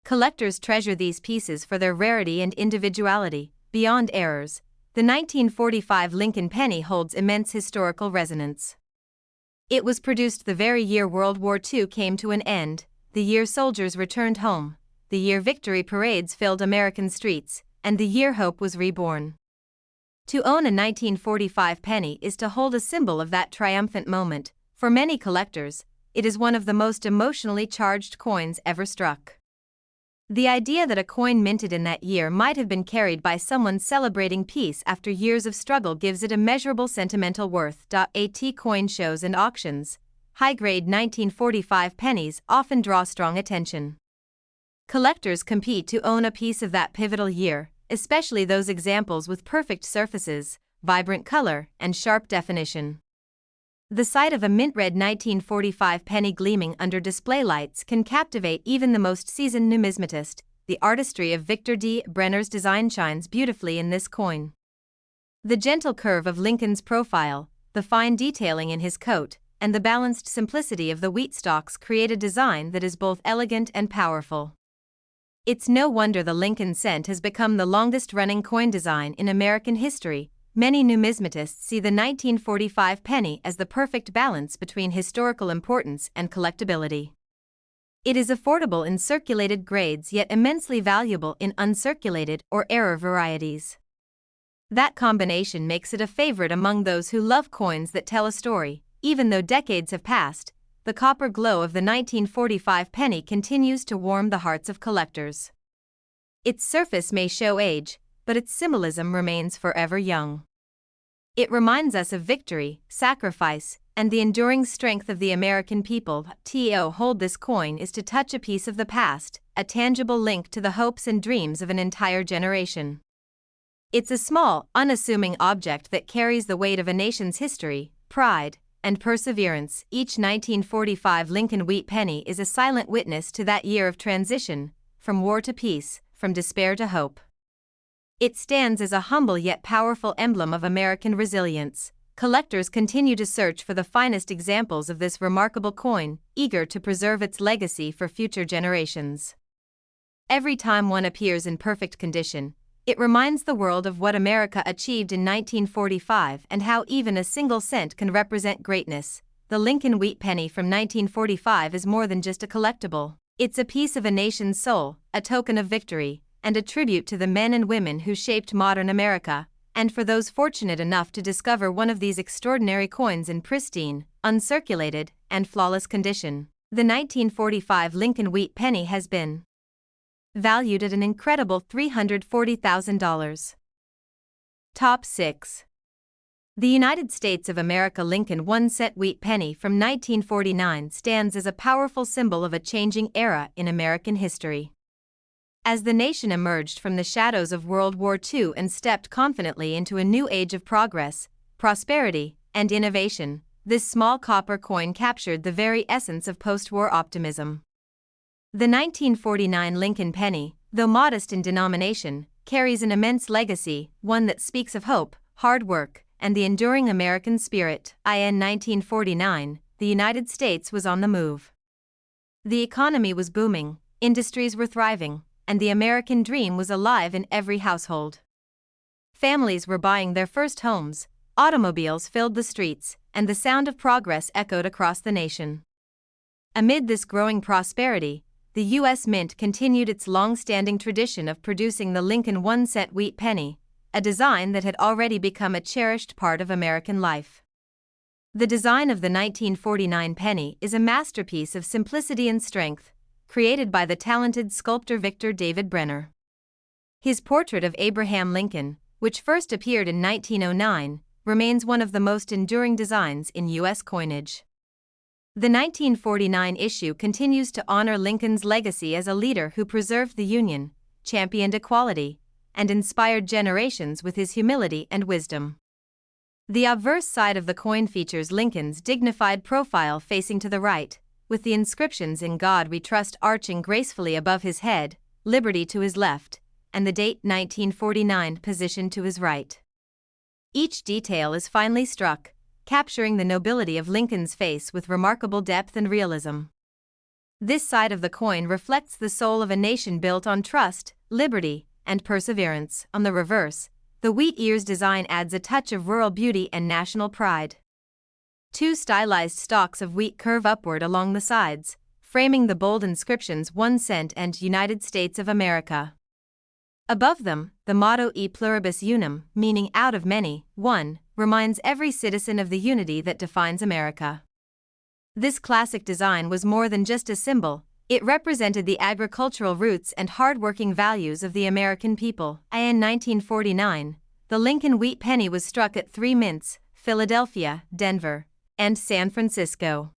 Collectors treasure these pieces for their rarity and individuality. Beyond errors, the 1945 Lincoln penny holds immense historical resonance. It was produced the very year World War II came to an end, the year soldiers returned home, the year victory parades filled American streets, and the year hope was reborn. To own a 1945 penny is to hold a symbol of that triumphant moment. For many collectors, it is one of the most emotionally charged coins ever struck. The idea that a coin minted in that year might have been carried by someone celebrating peace after years of struggle gives it immeasurable sentimental worth. At coin shows and auctions, high-grade 1945 pennies often draw strong attention. Collectors compete to own a piece of that pivotal year, especially those examples with perfect surfaces, vibrant color, and sharp definition. The sight of a mint-red 1945 penny gleaming under display lights can captivate even the most seasoned numismatist. The artistry of Victor D. Brenner's design shines beautifully in this coin. The gentle curve of Lincoln's profile, the fine detailing in his coat, and the balanced simplicity of the wheat stalks create a design that is both elegant and powerful. It's no wonder the Lincoln cent has become the longest-running coin design in American history. Many numismatists see the 1945 penny as the perfect balance between historical importance and collectability. It is affordable in circulated grades yet immensely valuable in uncirculated or error varieties. That combination makes it a favorite among those who love coins that tell a story. Even though decades have passed, the copper glow of the 1945 penny continues to warm the hearts of collectors. Its surface may show age, but its symbolism remains forever young. It reminds us of victory, sacrifice, and the enduring strength of the American people. To hold this coin is to touch a piece of the past, a tangible link to the hopes and dreams of an entire generation. It's a small, unassuming object that carries the weight of a nation's history, pride, and perseverance. Each 1945 Lincoln Wheat Penny is a silent witness to that year of transition, from war to peace, from despair to hope. It stands as a humble yet powerful emblem of American resilience. Collectors continue to search for the finest examples of this remarkable coin, eager to preserve its legacy for future generations. Every time one appears in perfect condition, it reminds the world of what America achieved in 1945 and how even a single cent can represent greatness. The Lincoln Wheat Penny from 1945 is more than just a collectible. It's a piece of a nation's soul, a token of victory, and a tribute to the men and women who shaped modern America. And for those fortunate enough to discover one of these extraordinary coins in pristine, uncirculated, and flawless condition, the 1945 Lincoln Wheat Penny has been valued at an incredible $340,000. Top 6. The United States of America Lincoln 1-cent wheat penny from 1949 stands as a powerful symbol of a changing era in American history. As the nation emerged from the shadows of World War II and stepped confidently into a new age of progress, prosperity, and innovation, this small copper coin captured the very essence of post-war optimism. The 1949 Lincoln penny, though modest in denomination, carries an immense legacy, one that speaks of hope, hard work, and the enduring American spirit. In 1949, the United States was on the move. The economy was booming, industries were thriving, and the American dream was alive in every household. Families were buying their first homes, automobiles filled the streets, and the sound of progress echoed across the nation. Amid this growing prosperity, the U.S. Mint continued its long-standing tradition of producing the Lincoln 1-cent wheat penny, a design that had already become a cherished part of American life. The design of the 1949 penny is a masterpiece of simplicity and strength, created by the talented sculptor Victor David Brenner. His portrait of Abraham Lincoln, which first appeared in 1909, remains one of the most enduring designs in U.S. coinage. The 1949 issue continues to honor Lincoln's legacy as a leader who preserved the Union, championed equality, and inspired generations with his humility and wisdom. The obverse side of the coin features Lincoln's dignified profile facing to the right, with the inscriptions "In God We Trust" arching gracefully above his head, "Liberty" to his left, and the date 1949 positioned to his right. Each detail is finely struck, capturing the nobility of Lincoln's face with remarkable depth and realism. This side of the coin reflects the soul of a nation built on trust, liberty, and perseverance. On the reverse, the wheat ears design adds a touch of rural beauty and national pride. Two stylized stalks of wheat curve upward along the sides, framing the bold inscriptions 1 cent and United States of America. Above them, the motto E pluribus unum, meaning out of many, one, reminds every citizen of the unity that defines America. This classic design was more than just a symbol, it represented the agricultural roots and hard-working values of the American people. In 1949, the Lincoln Wheat Penny was struck at 3 mints, Philadelphia, Denver, and San Francisco.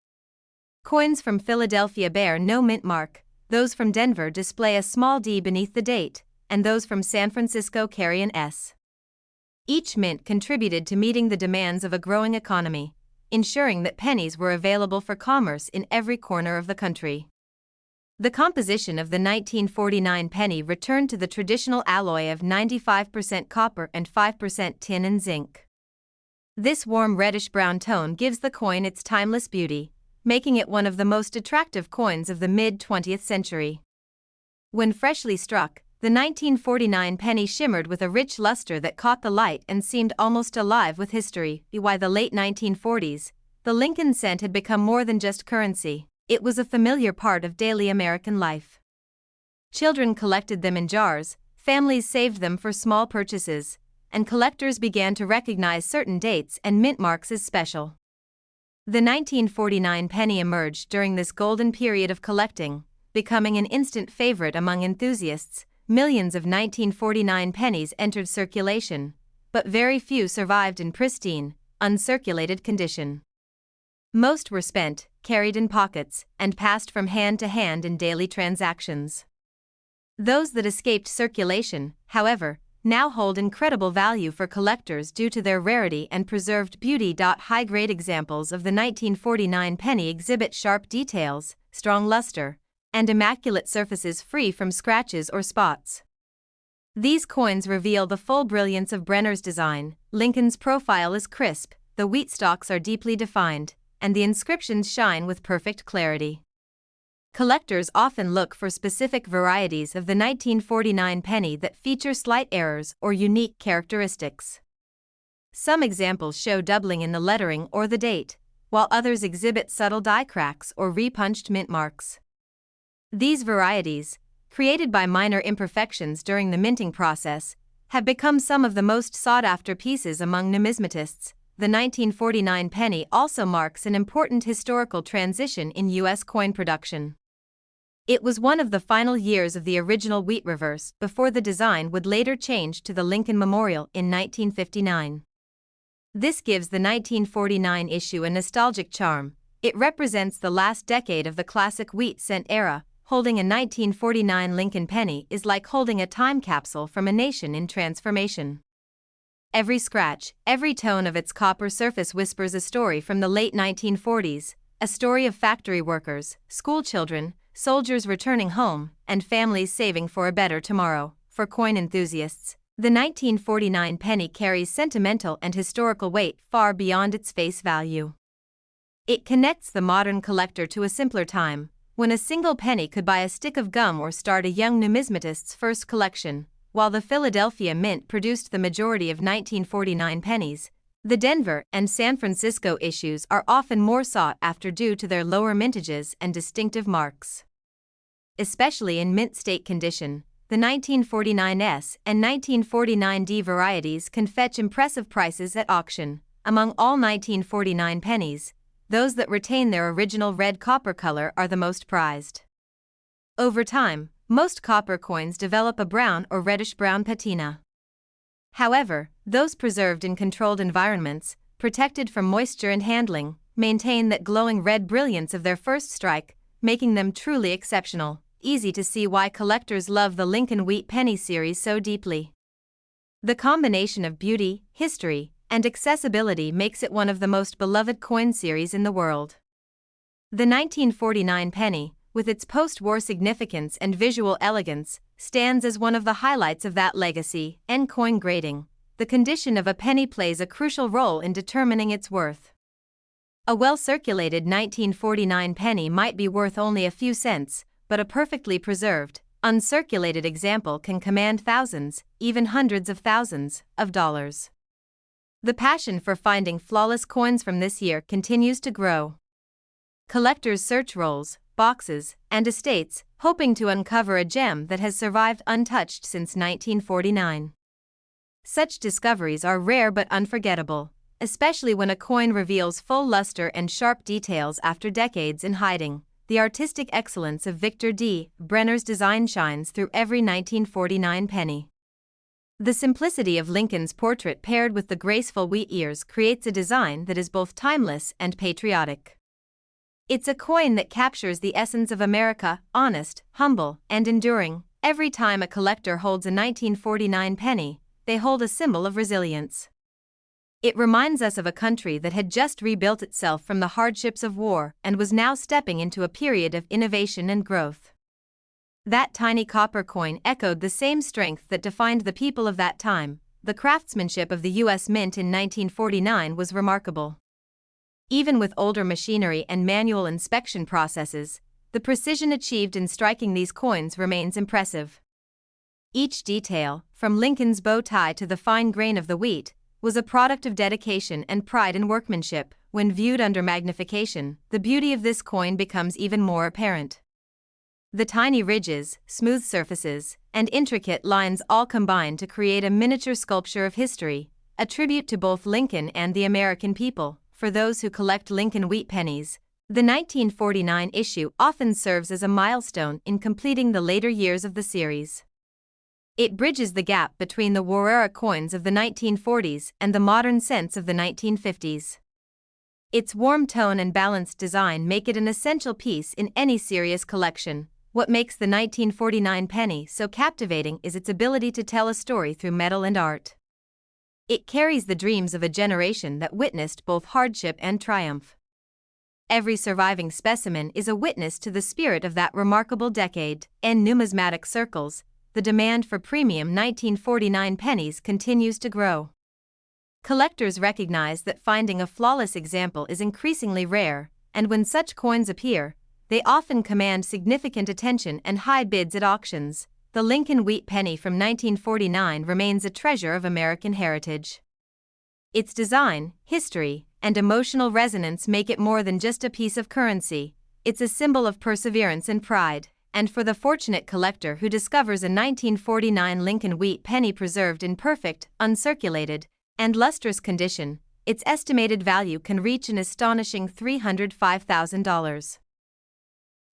Coins from Philadelphia bear no mint mark, those from Denver display a small D beneath the date, and those from San Francisco carry an S. Each mint contributed to meeting the demands of a growing economy, ensuring that pennies were available for commerce in every corner of the country. The composition of the 1949 penny returned to the traditional alloy of 95% copper and 5% tin and zinc. This warm reddish-brown tone gives the coin its timeless beauty, making it one of the most attractive coins of the mid-20th century. When freshly struck, the 1949 penny shimmered with a rich luster that caught the light and seemed almost alive with history. By the late 1940s, the Lincoln cent had become more than just currency, it was a familiar part of daily American life. Children collected them in jars, families saved them for small purchases, and collectors began to recognize certain dates and mint marks as special. The 1949 penny emerged during this golden period of collecting, becoming an instant favorite among enthusiasts. Millions of 1949 pennies entered circulation, but very few survived in pristine, uncirculated condition. Most were spent, carried in pockets, and passed from hand to hand in daily transactions. Those that escaped circulation, however, now hold incredible value for collectors due to their rarity and preserved beauty. High-grade examples of the 1949 penny exhibit sharp details, strong luster, and immaculate surfaces free from scratches or spots. These coins reveal the full brilliance of Brenner's design. Lincoln's profile is crisp, the wheat stalks are deeply defined, and the inscriptions shine with perfect clarity. Collectors often look for specific varieties of the 1949 penny that feature slight errors or unique characteristics. Some examples show doubling in the lettering or the date, while others exhibit subtle die cracks or repunched mint marks. These varieties, created by minor imperfections during the minting process, have become some of the most sought-after pieces among numismatists. The 1949 penny also marks an important historical transition in U.S. coin production. It was one of the final years of the original wheat reverse before the design would later change to the Lincoln Memorial in 1959. This gives the 1949 issue a nostalgic charm. It represents the last decade of the classic wheat cent era. Holding a 1949 Lincoln penny is like holding a time capsule from a nation in transformation. Every scratch, every tone of its copper surface whispers a story from the late 1940s, a story of factory workers, schoolchildren, soldiers returning home, and families saving for a better tomorrow. For coin enthusiasts, the 1949 penny carries sentimental and historical weight far beyond its face value. It connects the modern collector to a simpler time, when a single penny could buy a stick of gum or start a young numismatist's first collection. While the Philadelphia Mint produced the majority of 1949 pennies, the Denver and San Francisco issues are often more sought after due to their lower mintages and distinctive marks. Especially in mint state condition, the 1949S and 1949D varieties can fetch impressive prices at auction. Among all 1949 pennies, those that retain their original red copper color are the most prized. Over time, most copper coins develop a brown or reddish-brown patina. However, those preserved in controlled environments, protected from moisture and handling, maintain that glowing red brilliance of their first strike, making them truly exceptional. Easy to see why collectors love the Lincoln Wheat Penny series so deeply. The combination of beauty, history, and accessibility makes it one of the most beloved coin series in the world. The 1949 penny, with its post-war significance and visual elegance, stands as one of the highlights of that legacy. Coin grading. The condition of a penny plays a crucial role in determining its worth. A well-circulated 1949 penny might be worth only a few cents, but a perfectly preserved, uncirculated example can command thousands, even hundreds of thousands, of dollars. The passion for finding flawless coins from this year continues to grow. Collectors search rolls, boxes, and estates, hoping to uncover a gem that has survived untouched since 1949. Such discoveries are rare but unforgettable, especially when a coin reveals full luster and sharp details after decades in hiding. The artistic excellence of Victor D. Brenner's design shines through every 1949 penny. The simplicity of Lincoln's portrait paired with the graceful wheat ears creates a design that is both timeless and patriotic. It's a coin that captures the essence of America, honest, humble, and enduring. Every time a collector holds a 1949 penny, they hold a symbol of resilience. It reminds us of a country that had just rebuilt itself from the hardships of war and was now stepping into a period of innovation and growth. That tiny copper coin echoed the same strength that defined the people of that time. The craftsmanship of the U.S. Mint in 1949 was remarkable. Even with older machinery and manual inspection processes, the precision achieved in striking these coins remains impressive. Each detail, from Lincoln's bow tie to the fine grain of the wheat, was a product of dedication and pride in workmanship. When viewed under magnification, the beauty of this coin becomes even more apparent. The tiny ridges, smooth surfaces, and intricate lines all combine to create a miniature sculpture of history, a tribute to both Lincoln and the American people. For those who collect Lincoln Wheat Pennies, the 1949 issue often serves as a milestone in completing the later years of the series. It bridges the gap between the war-era coins of the 1940s and the modern cents of the 1950s. Its warm tone and balanced design make it an essential piece in any serious collection. What makes the 1949 penny so captivating is its ability to tell a story through metal and art. It carries the dreams of a generation that witnessed both hardship and triumph. Every surviving specimen is a witness to the spirit of that remarkable decade. In numismatic circles, the demand for premium 1949 pennies continues to grow. Collectors recognize that finding a flawless example is increasingly rare, and when such coins appear, they often command significant attention and high bids at auctions. The Lincoln Wheat Penny from 1949 remains a treasure of American heritage. Its design, history, and emotional resonance make it more than just a piece of currency. It's a symbol of perseverance and pride, and for the fortunate collector who discovers a 1949 Lincoln Wheat Penny preserved in perfect, uncirculated, and lustrous condition, its estimated value can reach an astonishing $305,000.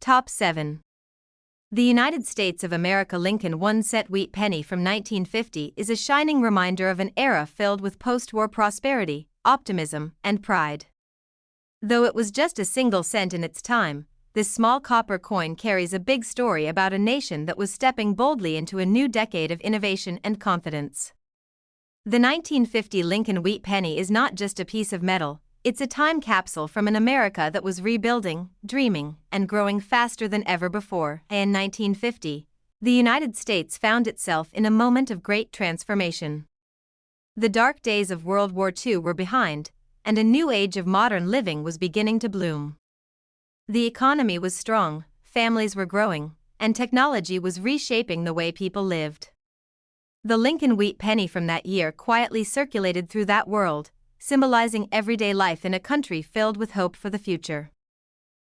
Top 7. The United States of America Lincoln 1-cent wheat penny from 1950 is a shining reminder of an era filled with post-war prosperity, optimism, and pride. Though it was just a single cent in its time, this small copper coin carries a big story about a nation that was stepping boldly into a new decade of innovation and confidence. The 1950 Lincoln Wheat Penny is not just a piece of metal, it's a time capsule from an America that was rebuilding, dreaming, and growing faster than ever before. In 1950, the United States found itself in a moment of great transformation. The dark days of World War II were behind, and a new age of modern living was beginning to bloom. The economy was strong, families were growing, and technology was reshaping the way people lived. The Lincoln Wheat Penny from that year quietly circulated through that world, symbolizing everyday life in a country filled with hope for the future.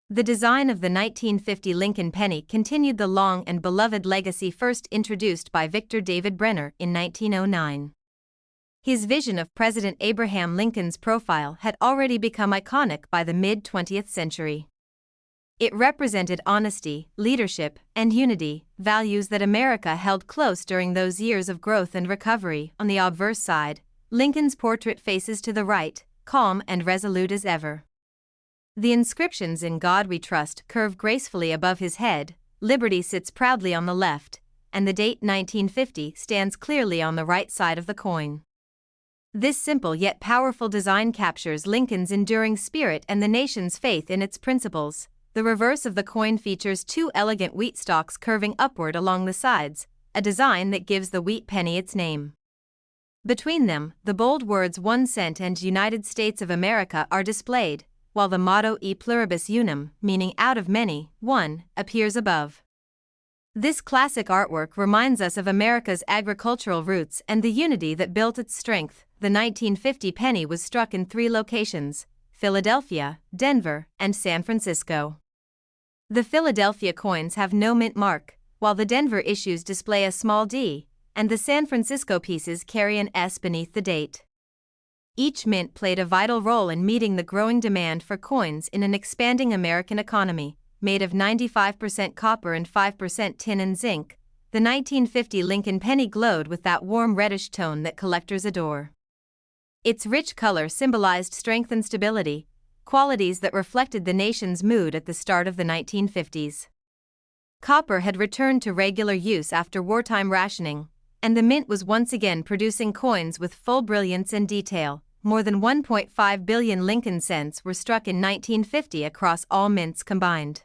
The design of the 1950 Lincoln penny continued the long and beloved legacy first introduced by Victor David Brenner in 1909. His vision of President Abraham Lincoln's profile had already become iconic by the mid-20th century. It represented honesty, leadership, and unity, values that America held close during those years of growth and recovery. On the obverse side, Lincoln's portrait faces to the right, calm and resolute as ever. The inscriptions "In God We Trust" curve gracefully above his head, "Liberty" sits proudly on the left, and the date 1950 stands clearly on the right side of the coin. This simple yet powerful design captures Lincoln's enduring spirit and the nation's faith in its principles. The reverse of the coin features two elegant wheat stalks curving upward along the sides, a design that gives the wheat penny its name. Between them, the bold words 1 cent and United States of America are displayed, while the motto E pluribus unum, meaning out of many, one, appears above. This classic artwork reminds us of America's agricultural roots and the unity that built its strength. The 1950 penny was struck in 3 locations: Philadelphia, Denver, and San Francisco. The Philadelphia coins have no mint mark, while the Denver issues display a small D, and the San Francisco pieces carry an S beneath the date. Each mint played a vital role in meeting the growing demand for coins in an expanding American economy. Made of 95% copper and 5% tin and zinc, the 1950 Lincoln penny glowed with that warm reddish tone that collectors adore. Its rich color symbolized strength and stability, qualities that reflected the nation's mood at the start of the 1950s. Copper had returned to regular use after wartime rationing, and the mint was once again producing coins with full brilliance and detail. More than 1.5 billion Lincoln cents were struck in 1950 across all mints combined.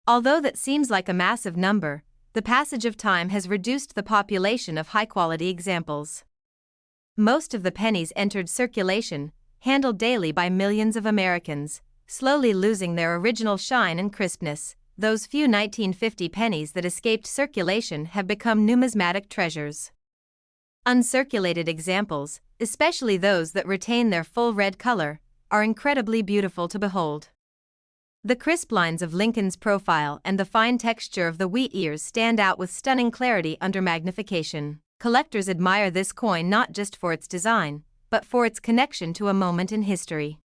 Although that seems like a massive number, the passage of time has reduced the population of high-quality examples. Most of the pennies entered circulation, handled daily by millions of Americans, slowly losing their original shine and crispness. Those few 1950 pennies that escaped circulation have become numismatic treasures. Uncirculated examples, especially those that retain their full red color, are incredibly beautiful to behold. The crisp lines of Lincoln's profile and the fine texture of the wheat ears stand out with stunning clarity under magnification. Collectors admire this coin not just for its design, but for its connection to a moment in history.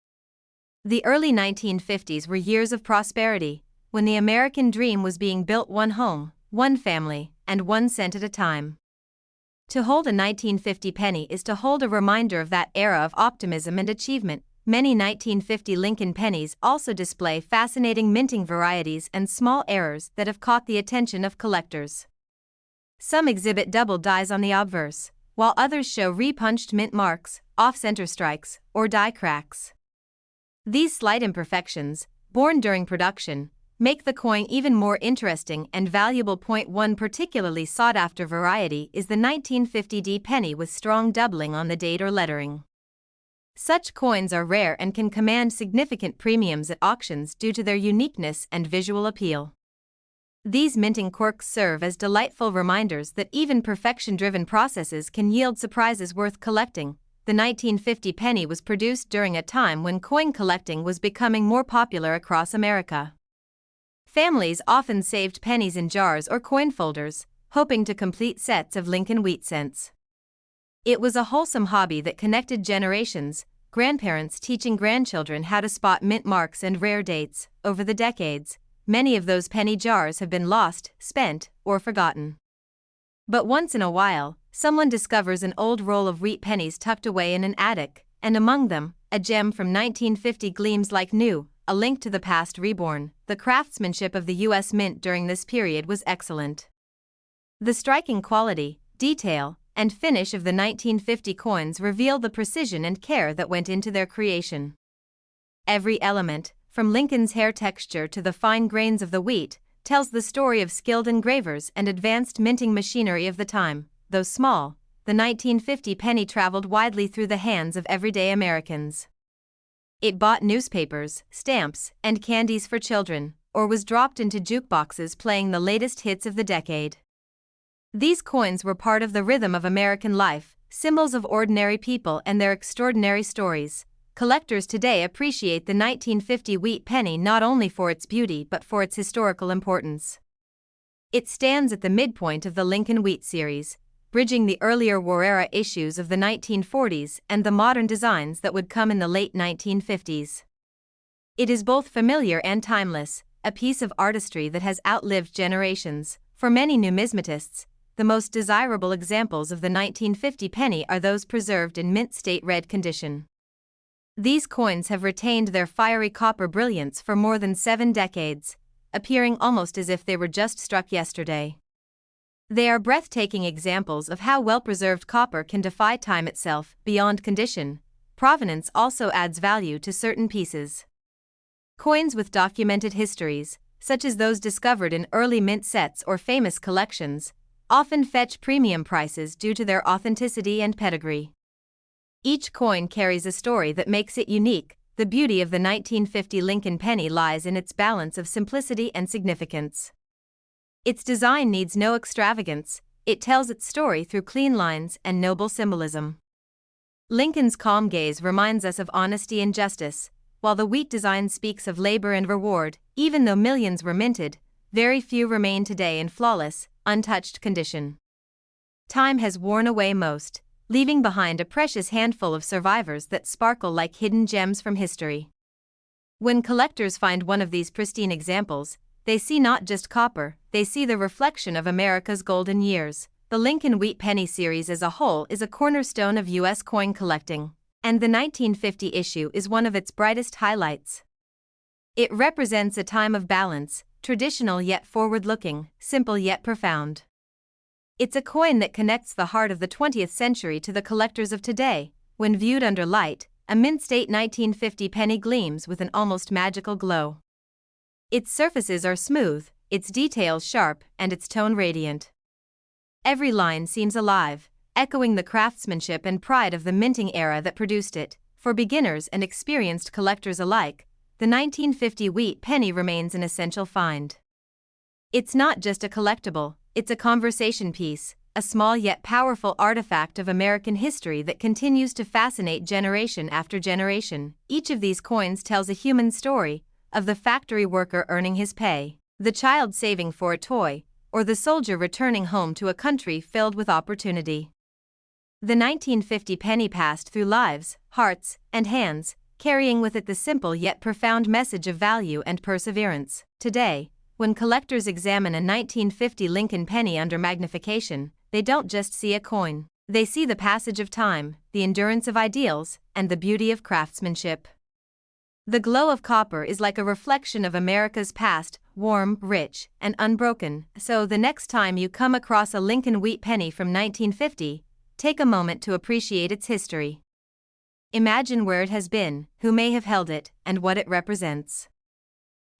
The early 1950s were years of prosperity, when the American dream was being built one home, one family, and 1 cent at a time. To hold a 1950 penny is to hold a reminder of that era of optimism and achievement, many 1950 Lincoln pennies also display fascinating minting varieties and small errors that have caught the attention of collectors. Some exhibit double dies on the obverse, while others show repunched mint marks, off-center strikes, or die cracks. These slight imperfections, born during production, make the coin even more interesting and valuable. One particularly sought-after variety is the 1950 penny with strong doubling on the date or lettering. Such coins are rare and can command significant premiums at auctions due to their uniqueness and visual appeal. These minting quirks serve as delightful reminders that even perfection-driven processes can yield surprises worth collecting. The 1950 penny was produced during a time when coin collecting was becoming more popular across America. Families often saved pennies in jars or coin folders, hoping to complete sets of Lincoln wheat cents. It was a wholesome hobby that connected generations, grandparents teaching grandchildren how to spot mint marks and rare dates. Over the decades, many of those penny jars have been lost, spent, or forgotten. But once in a while, someone discovers an old roll of wheat pennies tucked away in an attic, and among them, a gem from 1950 gleams like new, a link to the past reborn. The craftsmanship of the U.S. Mint during this period was excellent. The striking quality, detail, and finish of the 1950 coins reveal the precision and care that went into their creation. Every element, from Lincoln's hair texture to the fine grains of the wheat, tells the story of skilled engravers and advanced minting machinery of the time. Though small, the 1950 penny traveled widely through the hands of everyday Americans. It bought newspapers, stamps, and candies for children, or was dropped into jukeboxes playing the latest hits of the decade. These coins were part of the rhythm of American life, symbols of ordinary people and their extraordinary stories. Collectors today appreciate the 1950 wheat penny not only for its beauty but for its historical importance. It stands at the midpoint of the Lincoln Wheat series, bridging the earlier war-era issues of the 1940s and the modern designs that would come in the late 1950s. It is both familiar and timeless, a piece of artistry that has outlived generations. For many numismatists, the most desirable examples of the 1950 penny are those preserved in mint state red condition. These coins have retained their fiery copper brilliance for more than 7 decades, appearing almost as if they were just struck yesterday. They are breathtaking examples of how well-preserved copper can defy time itself. Beyond condition, provenance also adds value to certain pieces. Coins with documented histories, such as those discovered in early mint sets or famous collections, often fetch premium prices due to their authenticity and pedigree. Each coin carries a story that makes it unique. The beauty of the 1950 Lincoln penny lies in its balance of simplicity and significance. Its design needs no extravagance, it tells its story through clean lines and noble symbolism. Lincoln's calm gaze reminds us of honesty and justice, while the wheat design speaks of labor and reward. Even though millions were minted, very few remain today in flawless, untouched condition. Time has worn away most, leaving behind a precious handful of survivors that sparkle like hidden gems from history. When collectors find one of these pristine examples, they see not just copper, they see the reflection of America's golden years. The Lincoln Wheat Penny series as a whole is a cornerstone of U.S. coin collecting, and the 1950 issue is one of its brightest highlights. It represents a time of balance, traditional yet forward-looking, simple yet profound. It's a coin that connects the heart of the 20th century to the collectors of today. When viewed under light, a mint-state 1950 penny gleams with an almost magical glow. Its surfaces are smooth, its details sharp, and its tone radiant. Every line seems alive, echoing the craftsmanship and pride of the minting era that produced it. For beginners and experienced collectors alike, the 1950 wheat penny remains an essential find. It's not just a collectible, it's a conversation piece, a small yet powerful artifact of American history that continues to fascinate generation after generation. Each of these coins tells a human story, of the factory worker earning his pay, the child saving for a toy, or the soldier returning home to a country filled with opportunity. The 1950 penny passed through lives, hearts, and hands, carrying with it the simple yet profound message of value and perseverance. Today, when collectors examine a 1950 Lincoln penny under magnification, they don't just see a coin. They see the passage of time, the endurance of ideals, and the beauty of craftsmanship. The glow of copper is like a reflection of America's past, warm, rich, and unbroken. So the next time you come across a Lincoln Wheat Penny from 1950, take a moment to appreciate its history. Imagine where it has been, who may have held it, and what it represents.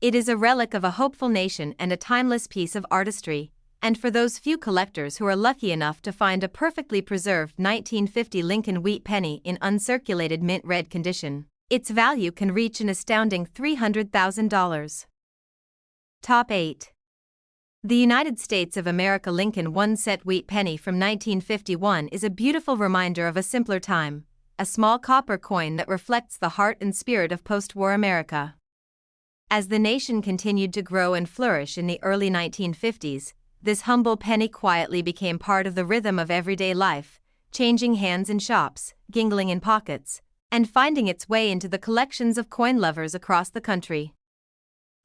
It is a relic of a hopeful nation and a timeless piece of artistry, and for those few collectors who are lucky enough to find a perfectly preserved 1950 Lincoln Wheat Penny in uncirculated mint red condition, its value can reach an astounding $300,000. Top 8. The United States of America Lincoln 1-cent wheat penny from 1951 is a beautiful reminder of a simpler time, a small copper coin that reflects the heart and spirit of post-war America. As the nation continued to grow and flourish in the early 1950s, this humble penny quietly became part of the rhythm of everyday life, changing hands in shops, jingling in pockets, and finding its way into the collections of coin lovers across the country.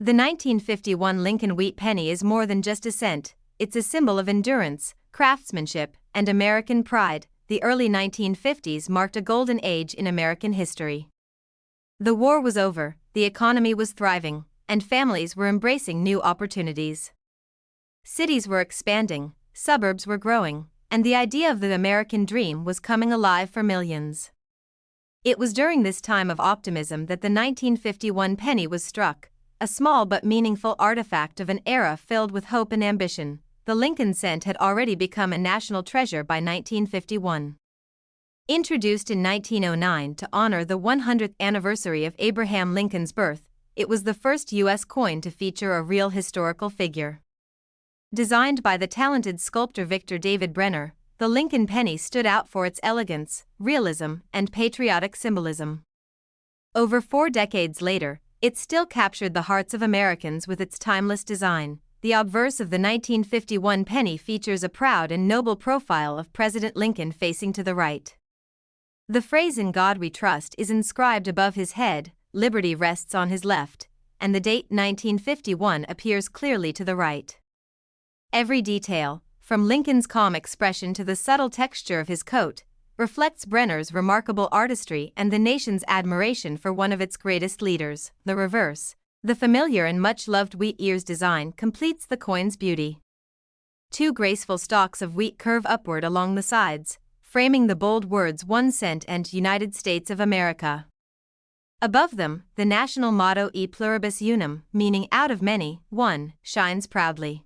The 1951 Lincoln Wheat Penny is more than just a cent, it's a symbol of endurance, craftsmanship, and American pride. The early 1950s marked a golden age in American history. The war was over, the economy was thriving, and families were embracing new opportunities. Cities were expanding, suburbs were growing, and the idea of the American dream was coming alive for millions. It was during this time of optimism that the 1951 penny was struck, a small but meaningful artifact of an era filled with hope and ambition. The Lincoln cent had already become a national treasure by 1951. Introduced in 1909 to honor the 100th anniversary of Abraham Lincoln's birth, it was the first U.S. coin to feature a real historical figure. Designed by the talented sculptor Victor David Brenner, the Lincoln penny stood out for its elegance, realism, and patriotic symbolism. Over 4 decades later, it still captured the hearts of Americans with its timeless design. The obverse of the 1951 penny features a proud and noble profile of President Lincoln facing to the right. The phrase "In God We Trust" is inscribed above his head, liberty rests on his left, and the date 1951 appears clearly to the right. Every detail, from Lincoln's calm expression to the subtle texture of his coat, reflects Brenner's remarkable artistry and the nation's admiration for one of its greatest leaders. The reverse, the familiar and much-loved wheat ears design, completes the coin's beauty. 2 graceful stalks of wheat curve upward along the sides, framing the bold words 1 cent and United States of America. Above them, the national motto E pluribus unum, meaning out of many, one, shines proudly.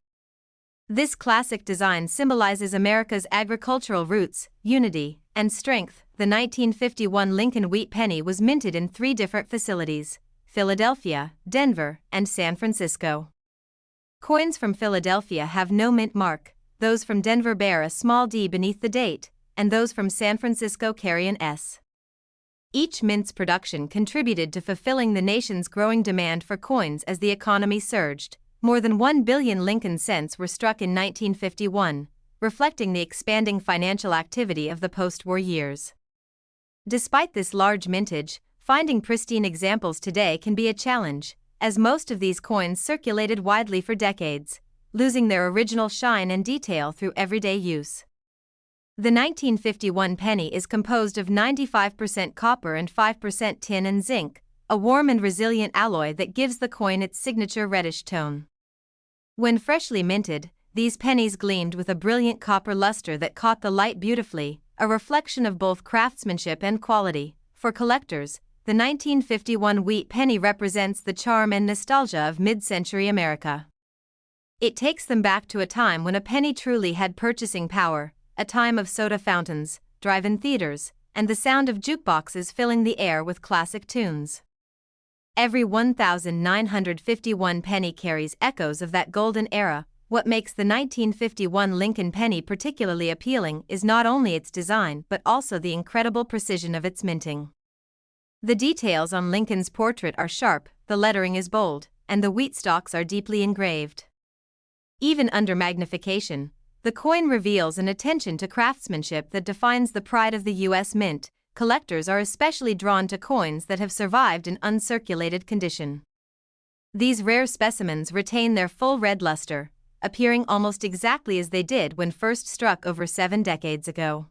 This classic design symbolizes America's agricultural roots, unity, and strength. The 1951 Lincoln Wheat Penny was minted in 3 different facilities: Philadelphia, Denver, and San Francisco. Coins from Philadelphia have no mint mark, those from Denver bear a small D beneath the date, and those from San Francisco carry an S. Each mint's production contributed to fulfilling the nation's growing demand for coins as the economy surged. More than 1 billion Lincoln cents were struck in 1951, reflecting the expanding financial activity of the post-war years. Despite this large mintage, finding pristine examples today can be a challenge, as most of these coins circulated widely for decades, losing their original shine and detail through everyday use. The 1951 penny is composed of 95% copper and 5% tin and zinc, a warm and resilient alloy that gives the coin its signature reddish tone. When freshly minted, these pennies gleamed with a brilliant copper luster that caught the light beautifully, a reflection of both craftsmanship and quality. For collectors, the 1951 wheat penny represents the charm and nostalgia of mid-century America. It takes them back to a time when a penny truly had purchasing power, a time of soda fountains, drive-in theaters, and the sound of jukeboxes filling the air with classic tunes. Every 1,951 penny carries echoes of that golden era. What makes the 1951 Lincoln penny particularly appealing is not only its design but also the incredible precision of its minting. The details on Lincoln's portrait are sharp, the lettering is bold, and the wheat stalks are deeply engraved. Even under magnification, the coin reveals an attention to craftsmanship that defines the pride of the U.S. Mint. Collectors are especially drawn to coins that have survived in uncirculated condition. These rare specimens retain their full red luster, appearing almost exactly as they did when first struck over 7 decades ago.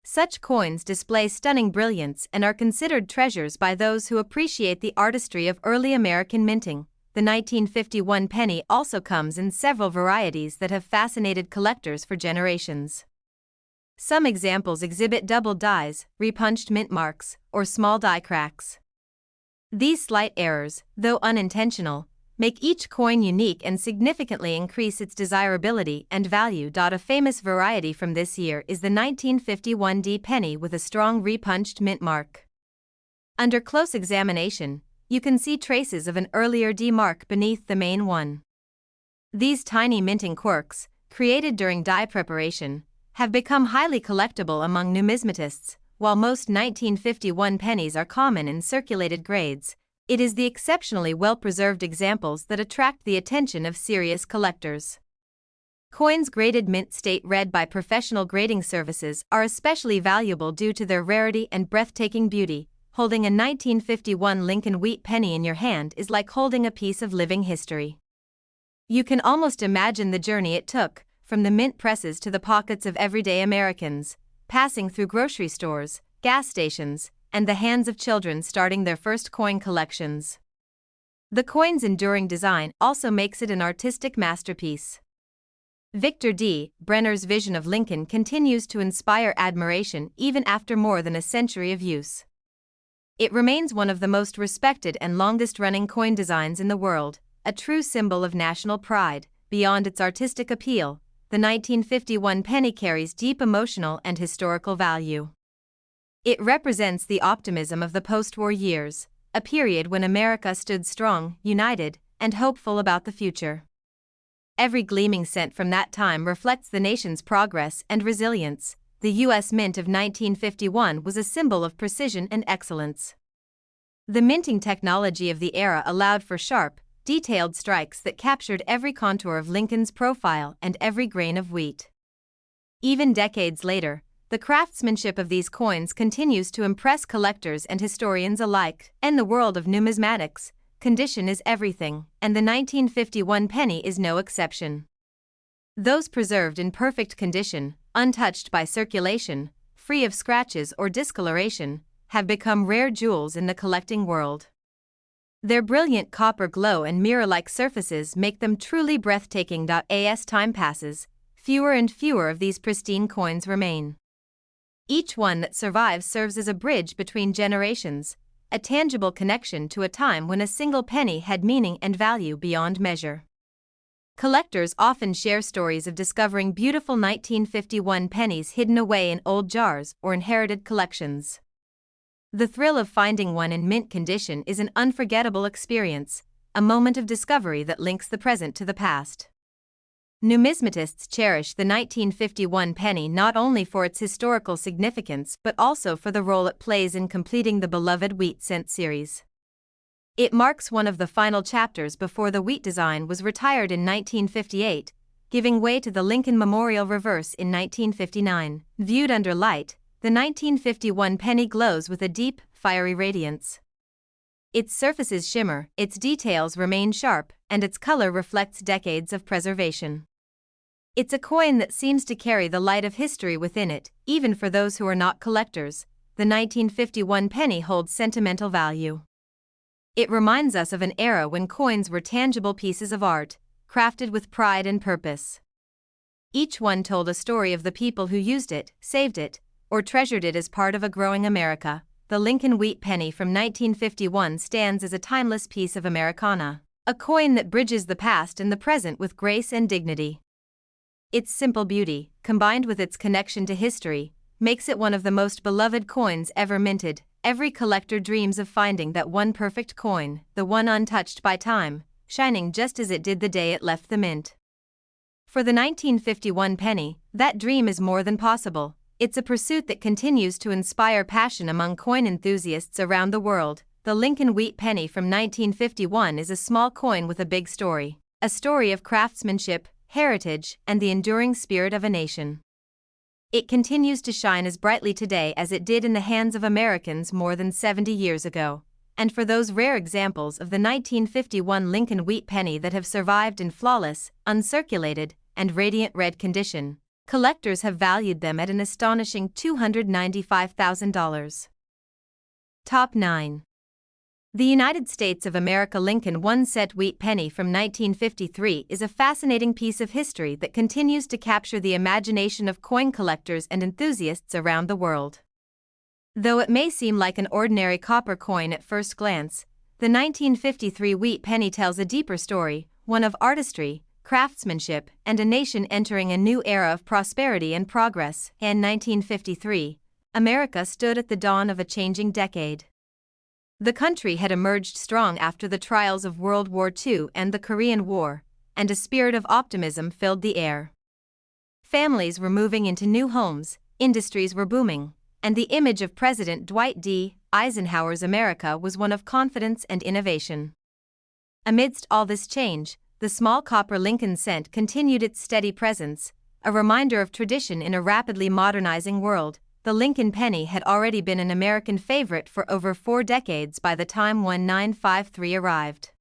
Such coins display stunning brilliance and are considered treasures by those who appreciate the artistry of early American minting. The 1951 penny also comes in several varieties that have fascinated collectors for generations. Some examples exhibit double dies, repunched mint marks, or small die cracks. These slight errors, though unintentional, make each coin unique and significantly increase its desirability and value. A famous variety from this year is the 1951 D penny with a strong repunched mint mark. Under close examination, you can see traces of an earlier D mark beneath the main one. These tiny minting quirks, created during die preparation, have become highly collectible among numismatists. While most 1951 pennies are common in circulated grades, it is the exceptionally well-preserved examples that attract the attention of serious collectors. Coins graded mint state red by professional grading services are especially valuable due to their rarity and breathtaking beauty. Holding a 1951 Lincoln Wheat penny in your hand is like holding a piece of living history. You can almost imagine the journey it took, from the mint presses to the pockets of everyday Americans, passing through grocery stores, gas stations, and the hands of children starting their first coin collections. The coin's enduring design also makes it an artistic masterpiece. Victor D. Brenner's vision of Lincoln continues to inspire admiration even after more than a century of use. It remains one of the most respected and longest-running coin designs in the world, a true symbol of national pride. Beyond its artistic appeal, the 1951 penny carries deep emotional and historical value. It represents the optimism of the post-war years, a period when America stood strong, united, and hopeful about the future. Every gleaming cent from that time reflects the nation's progress and resilience. The U.S. Mint of 1951 was a symbol of precision and excellence. The minting technology of the era allowed for sharp, detailed strikes that captured every contour of Lincoln's profile and every grain of wheat. Even decades later, the craftsmanship of these coins continues to impress collectors and historians alike. In the world of numismatics, condition is everything, and the 1951 penny is no exception. Those preserved in perfect condition, untouched by circulation, free of scratches or discoloration, have become rare jewels in the collecting world. Their brilliant copper glow and mirror-like surfaces make them truly breathtaking. As time passes, fewer and fewer of these pristine coins remain. Each one that survives serves as a bridge between generations, a tangible connection to a time when a single penny had meaning and value beyond measure. Collectors often share stories of discovering beautiful 1951 pennies hidden away in old jars or inherited collections. The thrill of finding one in mint condition is an unforgettable experience, a moment of discovery that links the present to the past. Numismatists cherish the 1951 penny not only for its historical significance but also for the role it plays in completing the beloved wheat cent series. It marks one of the final chapters before the wheat design was retired in 1958, giving way to the Lincoln Memorial Reverse in 1959. Viewed under light, the 1951 penny glows with a deep, fiery radiance. Its surfaces shimmer, its details remain sharp, and its color reflects decades of preservation. It's a coin that seems to carry the light of history within it, even for those who are not collectors. The 1951 penny holds sentimental value. It reminds us of an era when coins were tangible pieces of art, crafted with pride and purpose. Each one told a story of the people who used it, saved it, or treasured it as part of a growing America. The Lincoln Wheat Penny from 1951 stands as a timeless piece of Americana, a coin that bridges the past and the present with grace and dignity. Its simple beauty, combined with its connection to history, makes it one of the most beloved coins ever minted. Every collector dreams of finding that one perfect coin, the one untouched by time, shining just as it did the day it left the mint. For the 1951 penny, that dream is more than possible. It's a pursuit that continues to inspire passion among coin enthusiasts around the world. The Lincoln Wheat Penny from 1951 is a small coin with a big story, a story of craftsmanship, heritage, and the enduring spirit of a nation. It continues to shine as brightly today as it did in the hands of Americans more than 70 years ago. And for those rare examples of the 1951 Lincoln Wheat Penny that have survived in flawless, uncirculated, and radiant red condition, Collectors have valued them at an astonishing $295,000. Top 9. The United States of America Lincoln one-cent wheat penny from 1953 is a fascinating piece of history that continues to capture the imagination of coin collectors and enthusiasts around the world. Though it may seem like an ordinary copper coin at first glance, the 1953 wheat penny tells a deeper story, one of artistry, craftsmanship, and a nation entering a new era of prosperity and progress. In 1953, America stood at the dawn of a changing decade. The country had emerged strong after the trials of World War II and the Korean War, and a spirit of optimism filled the air. Families were moving into new homes, industries were booming, and the image of President Dwight D. Eisenhower's America was one of confidence and innovation. Amidst all this change, the small copper Lincoln cent continued its steady presence, a reminder of tradition in a rapidly modernizing world. The Lincoln penny had already been an American favorite for over 4 decades by the time 1953 arrived.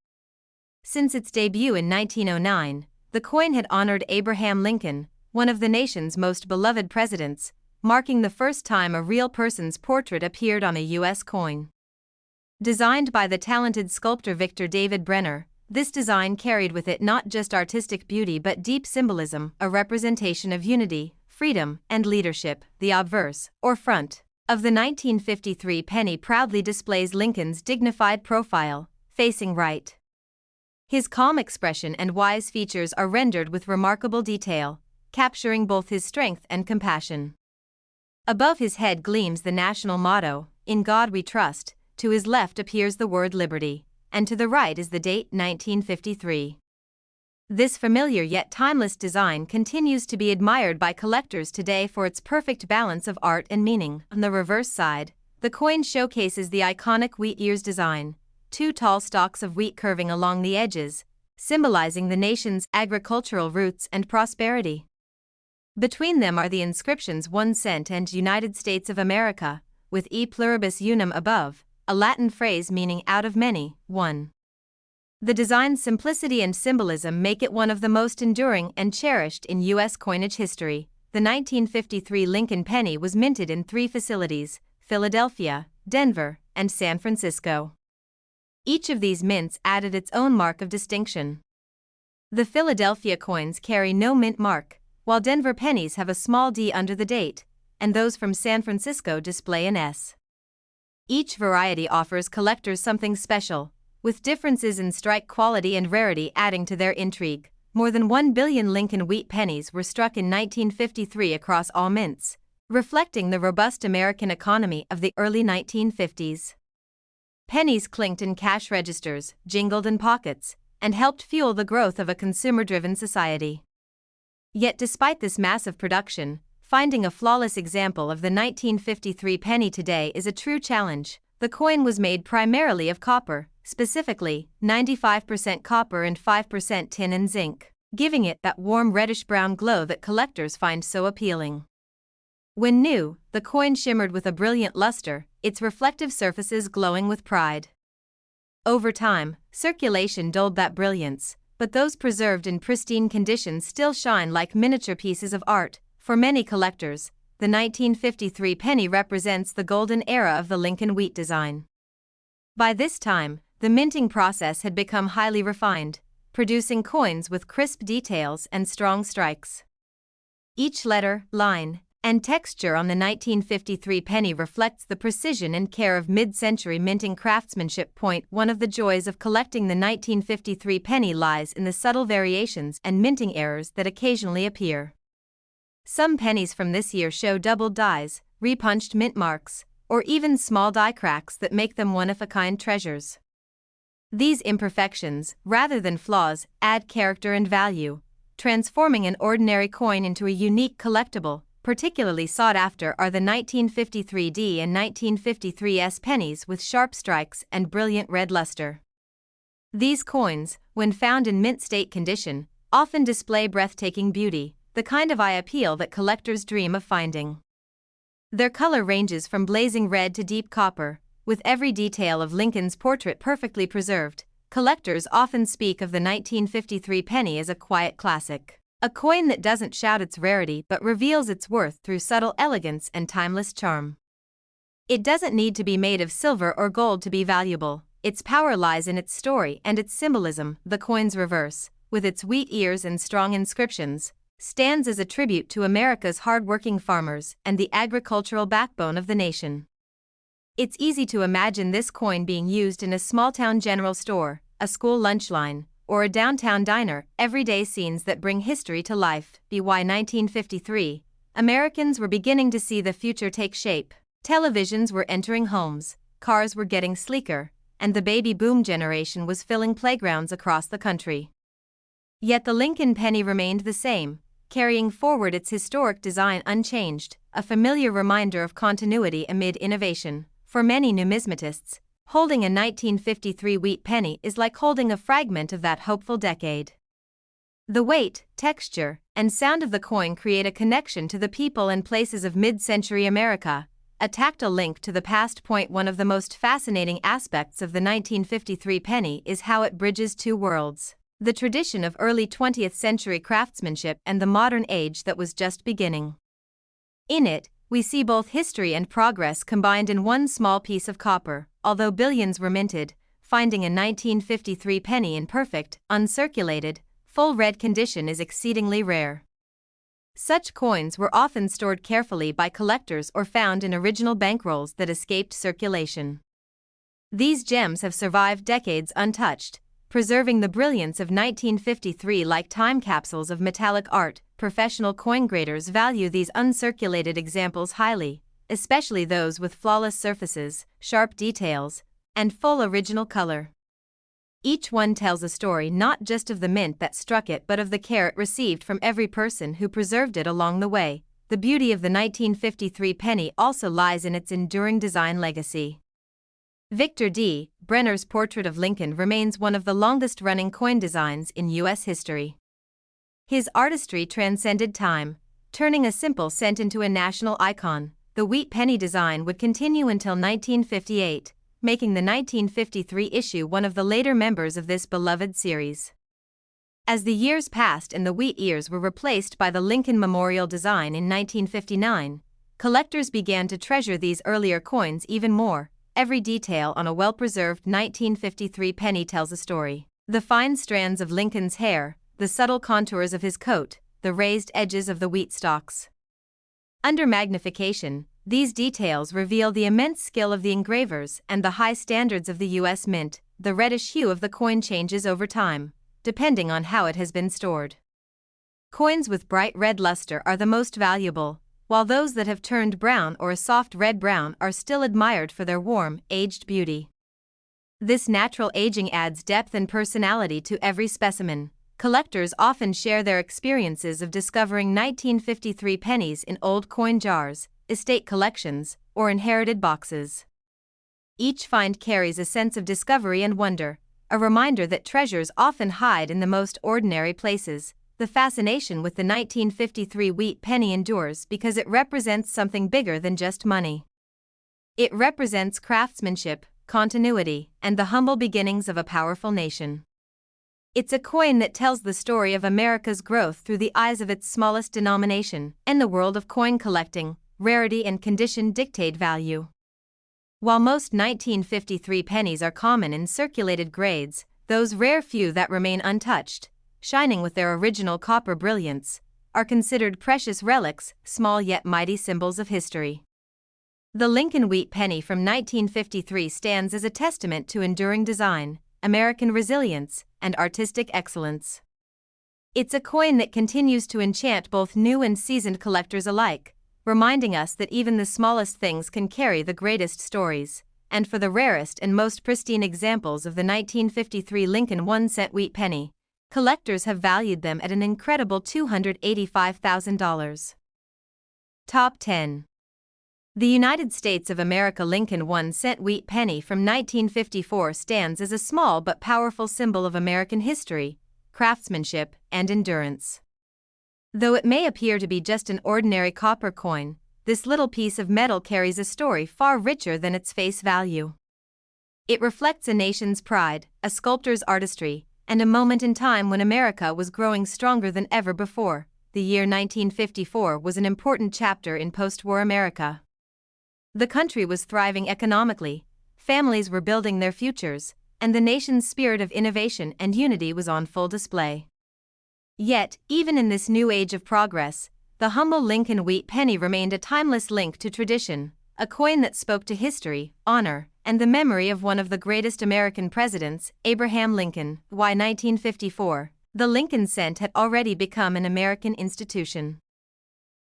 Since its debut in 1909, the coin had honored Abraham Lincoln, one of the nation's most beloved presidents, marking the first time a real person's portrait appeared on a U.S. coin. Designed by the talented sculptor Victor David Brenner, this design carried with it not just artistic beauty but deep symbolism, a representation of unity, freedom, and leadership. The obverse, or front, of the 1953 penny proudly displays Lincoln's dignified profile, facing right. His calm expression and wise features are rendered with remarkable detail, capturing both his strength and compassion. Above his head gleams the national motto, "In God We Trust," to his left appears the word liberty, and to the right is the date 1953. This familiar yet timeless design continues to be admired by collectors today for its perfect balance of art and meaning. On the reverse side, the coin showcases the iconic wheat ears design, 2 tall stalks of wheat curving along the edges, symbolizing the nation's agricultural roots and prosperity. Between them are the inscriptions 1 cent and United States of America, with E pluribus unum above, a Latin phrase meaning out of many, one. The design's simplicity and symbolism make it one of the most enduring and cherished in U.S. coinage history. The 1953 Lincoln penny was minted in 3 facilities: Philadelphia, Denver, and San Francisco. Each of these mints added its own mark of distinction. The Philadelphia coins carry no mint mark, while Denver pennies have a small D under the date, and those from San Francisco display an S. Each variety offers collectors something special, with differences in strike quality and rarity adding to their intrigue. More than 1 billion Lincoln wheat pennies were struck in 1953 across all mints, reflecting the robust American economy of the early 1950s. Pennies clinked in cash registers, jingled in pockets, and helped fuel the growth of a consumer-driven society. Yet despite this massive production, finding a flawless example of the 1953 penny today is a true challenge. The coin was made primarily of copper, specifically 95% copper and 5% tin and zinc, giving it that warm reddish-brown glow that collectors find so appealing. When new, the coin shimmered with a brilliant luster, its reflective surfaces glowing with pride. Over time, circulation dulled that brilliance, but those preserved in pristine condition still shine like miniature pieces of art. For many collectors, the 1953 penny represents the golden era of the Lincoln wheat design. By this time, the minting process had become highly refined, producing coins with crisp details and strong strikes. Each letter, line, and texture on the 1953 penny reflects the precision and care of mid-century minting craftsmanship. One of the joys of collecting the 1953 penny lies in the subtle variations and minting errors that occasionally appear. Some pennies from this year show doubled dies, repunched mint marks, or even small die cracks that make them one-of-a-kind treasures. These imperfections, rather than flaws, add character and value, transforming an ordinary coin into a unique collectible. Particularly sought after are the 1953D and 1953S pennies with sharp strikes and brilliant red luster. These coins, when found in mint state condition, often display breathtaking beauty, the kind of eye appeal that collectors dream of finding. Their color ranges from blazing red to deep copper, with every detail of Lincoln's portrait perfectly preserved. Collectors often speak of the 1953 penny as a quiet classic. A coin that doesn't shout its rarity but reveals its worth through subtle elegance and timeless charm. It doesn't need to be made of silver or gold to be valuable. Its power lies in its story and its symbolism. The coin's reverse, with its wheat ears and strong inscriptions, stands as a tribute to America's hard-working farmers and the agricultural backbone of the nation. It's easy to imagine this coin being used in a small-town general store, a school lunch line, or a downtown diner, everyday scenes that bring history to life. By 1953, Americans were beginning to see the future take shape. Televisions were entering homes, cars were getting sleeker, and the baby boom generation was filling playgrounds across the country. Yet the Lincoln penny remained the same, carrying forward its historic design unchanged, a familiar reminder of continuity amid innovation. For many numismatists, holding a 1953 wheat penny is like holding a fragment of that hopeful decade. The weight, texture, and sound of the coin create a connection to the people and places of mid-century America, a tactile link to the past. One of the most fascinating aspects of the 1953 penny is how it bridges two worlds: the tradition of early 20th century craftsmanship and the modern age that was just beginning. In it, we see both history and progress combined in one small piece of copper. Although billions were minted, finding a 1953 penny in perfect, uncirculated, full red condition is exceedingly rare. Such coins were often stored carefully by collectors or found in original bankrolls that escaped circulation. These gems have survived decades untouched, preserving the brilliance of 1953 like time capsules of metallic art. Professional coin graders value these uncirculated examples highly, especially those with flawless surfaces, sharp details, and full original color. Each one tells a story not just of the mint that struck it but of the care it received from every person who preserved it along the way. The beauty of the 1953 penny also lies in its enduring design legacy. Victor D. Brenner's portrait of Lincoln remains one of the longest-running coin designs in U.S. history. His artistry transcended time, turning a simple cent into a national icon. The wheat penny design would continue until 1958, making the 1953 issue one of the later members of this beloved series. As the years passed and the wheat ears were replaced by the Lincoln Memorial design in 1959, collectors began to treasure these earlier coins even more. Every detail on a well-preserved 1953 penny tells a story. The fine strands of Lincoln's hair, the subtle contours of his coat, the raised edges of the wheat stalks. Under magnification, these details reveal the immense skill of the engravers and the high standards of the U.S. Mint. The reddish hue of the coin changes over time, depending on how it has been stored. Coins with bright red luster are the most valuable, while those that have turned brown or a soft red-brown are still admired for their warm, aged beauty. This natural aging adds depth and personality to every specimen. Collectors often share their experiences of discovering 1953 pennies in old coin jars, estate collections, or inherited boxes. Each find carries a sense of discovery and wonder, a reminder that treasures often hide in the most ordinary places. The fascination with the 1953 wheat penny endures because it represents something bigger than just money. It represents craftsmanship, continuity, and the humble beginnings of a powerful nation. It's a coin that tells the story of America's growth through the eyes of its smallest denomination. In the world of coin collecting, rarity and condition dictate value. While most 1953 pennies are common in circulated grades, those rare few that remain untouched, shining with their original copper brilliance, are considered precious relics, small yet mighty symbols of history. The Lincoln Wheat Penny from 1953 stands as a testament to enduring design, American resilience, and artistic excellence. It's a coin that continues to enchant both new and seasoned collectors alike, reminding us that even the smallest things can carry the greatest stories. And for the rarest and most pristine examples of the 1953 Lincoln 1-cent wheat penny, collectors have valued them at an incredible $285,000. Top 10. The United States of America Lincoln 1-cent wheat penny from 1954 stands as a small but powerful symbol of American history, craftsmanship, and endurance. Though it may appear to be just an ordinary copper coin, this little piece of metal carries a story far richer than its face value. It reflects a nation's pride, a sculptor's artistry, and a moment in time when America was growing stronger than ever before. The year 1954 was an important chapter in post-war America. The country was thriving economically, families were building their futures, and the nation's spirit of innovation and unity was on full display. Yet, even in this new age of progress, the humble Lincoln Wheat Penny remained a timeless link to tradition, a coin that spoke to history, honor, and the memory of one of the greatest American presidents, Abraham Lincoln. Why 1954? The Lincoln cent had already become an American institution.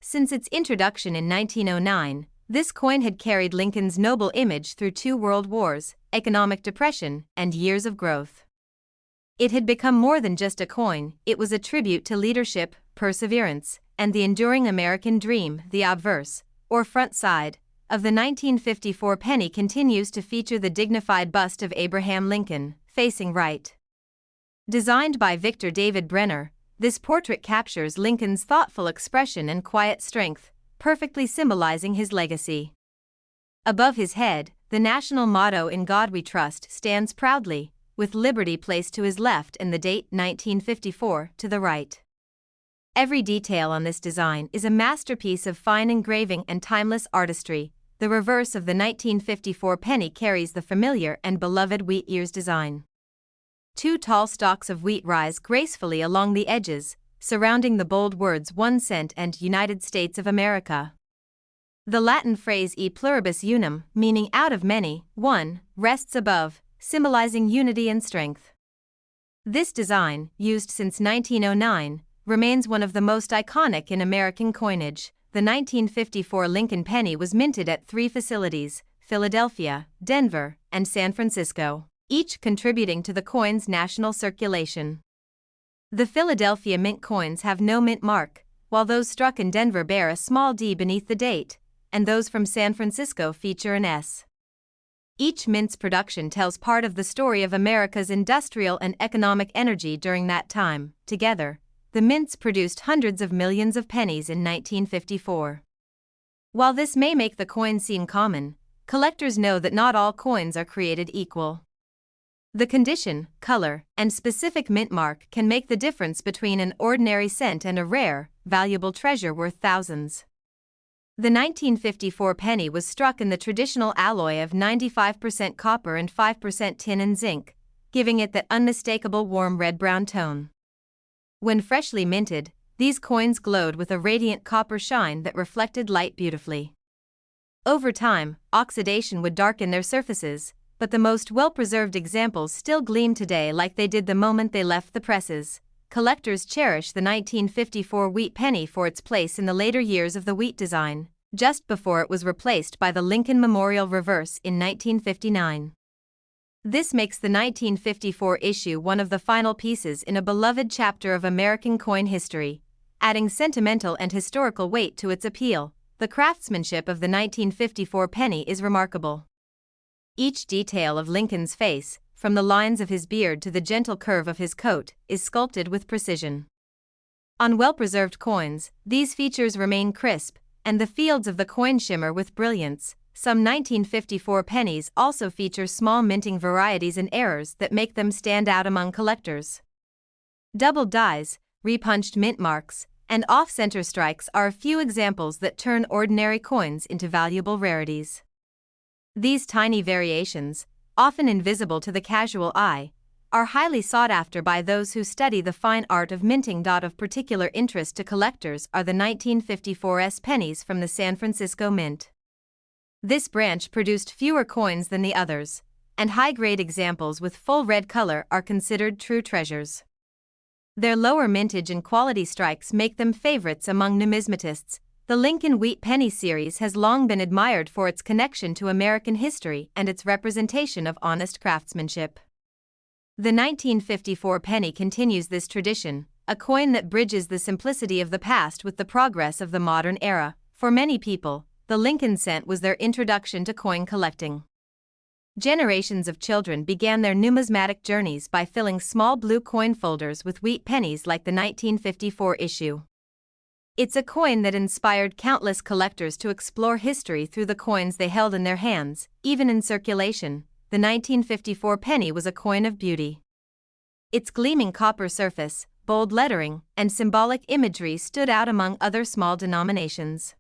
Since its introduction in 1909, this coin had carried Lincoln's noble image through 2 world wars, economic depression, and years of growth. It had become more than just a coin, it was a tribute to leadership, perseverance, and the enduring American dream. The obverse, or front side, of the 1954 penny continues to feature the dignified bust of Abraham Lincoln, facing right. Designed by Victor David Brenner, this portrait captures Lincoln's thoughtful expression and quiet strength, perfectly symbolizing his legacy. Above his head, the national motto "In God We Trust" stands proudly, with liberty placed to his left and the date 1954 to the right. Every detail on this design is a masterpiece of fine engraving and timeless artistry. The reverse of the 1954 penny carries the familiar and beloved wheat ears design. 2 tall stalks of wheat rise gracefully along the edges, surrounding the bold words 1 cent and United States of America. The Latin phrase e pluribus unum, meaning out of many, one, rests above, symbolizing unity and strength. This design, used since 1909, remains one of the most iconic in American coinage. The 1954 Lincoln penny was minted at 3 facilities, Philadelphia, Denver, and San Francisco, each contributing to the coin's national circulation. The Philadelphia mint coins have no mint mark, while those struck in Denver bear a small D beneath the date, and those from San Francisco feature an S. Each mint's production tells part of the story of America's industrial and economic energy during that time. Together, the mints produced hundreds of millions of pennies in 1954. While this may make the coin seem common, collectors know that not all coins are created equal. The condition, color, and specific mint mark can make the difference between an ordinary cent and a rare, valuable treasure worth thousands. The 1954 penny was struck in the traditional alloy of 95% copper and 5% tin and zinc, giving it that unmistakable warm red-brown tone. When freshly minted, these coins glowed with a radiant copper shine that reflected light beautifully. Over time, oxidation would darken their surfaces, but the most well-preserved examples still gleam today like they did the moment they left the presses. Collectors cherish the 1954 wheat penny for its place in the later years of the wheat design, just before it was replaced by the Lincoln Memorial reverse in 1959. This makes the 1954 issue one of the final pieces in a beloved chapter of American coin history, adding sentimental and historical weight to its appeal. The craftsmanship of the 1954 penny is remarkable. Each detail of Lincoln's face, from the lines of his beard to the gentle curve of his coat, is sculpted with precision. On well-preserved coins, these features remain crisp, and the fields of the coin shimmer with brilliance. Some 1954 pennies also feature small minting varieties and errors that make them stand out among collectors. Doubled dies, repunched mint marks, and off-center strikes are a few examples that turn ordinary coins into valuable rarities. These tiny variations, often invisible to the casual eye, are highly sought after by those who study the fine art of minting. Of particular interest to collectors are the 1954 S pennies from the San Francisco Mint. This branch produced fewer coins than the others, and high-grade examples with full red color are considered true treasures. Their lower mintage and quality strikes make them favorites among numismatists. The Lincoln Wheat Penny series has long been admired for its connection to American history and its representation of honest craftsmanship. The 1954 penny continues this tradition, a coin that bridges the simplicity of the past with the progress of the modern era. For many people, the Lincoln cent was their introduction to coin collecting. Generations of children began their numismatic journeys by filling small blue coin folders with wheat pennies like the 1954 issue. It's a coin that inspired countless collectors to explore history through the coins they held in their hands. Even in circulation, the 1954 penny was a coin of beauty. Its gleaming copper surface, bold lettering, and symbolic imagery stood out among other small denominations.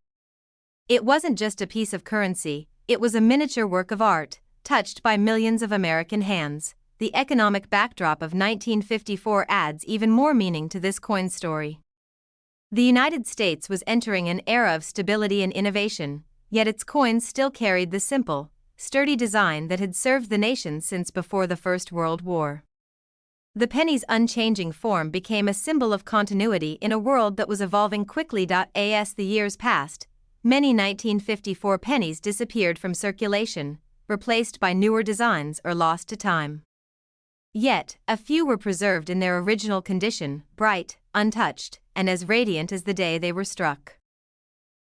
It wasn't just a piece of currency, it was a miniature work of art, touched by millions of American hands. The economic backdrop of 1954 adds even more meaning to this coin's story. The United States was entering an era of stability and innovation, yet its coins still carried the simple, sturdy design that had served the nation since before the First World War. The penny's unchanging form became a symbol of continuity in a world that was evolving quickly. As the years passed, many 1954 pennies disappeared from circulation, replaced by newer designs or lost to time. Yet, a few were preserved in their original condition, bright, untouched, and as radiant as the day they were struck.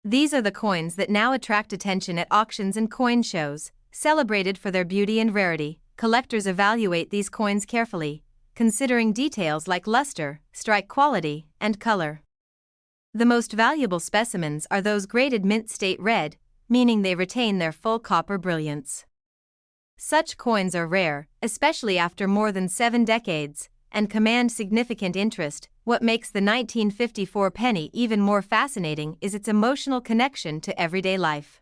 These are the coins that now attract attention at auctions and coin shows. Celebrated for their beauty and rarity, collectors evaluate these coins carefully, considering details like luster, strike quality, and color. The most valuable specimens are those graded mint state red, meaning they retain their full copper brilliance. Such coins are rare, especially after more than 7 decades, and command significant interest. What makes the 1954 penny even more fascinating is its emotional connection to everyday life.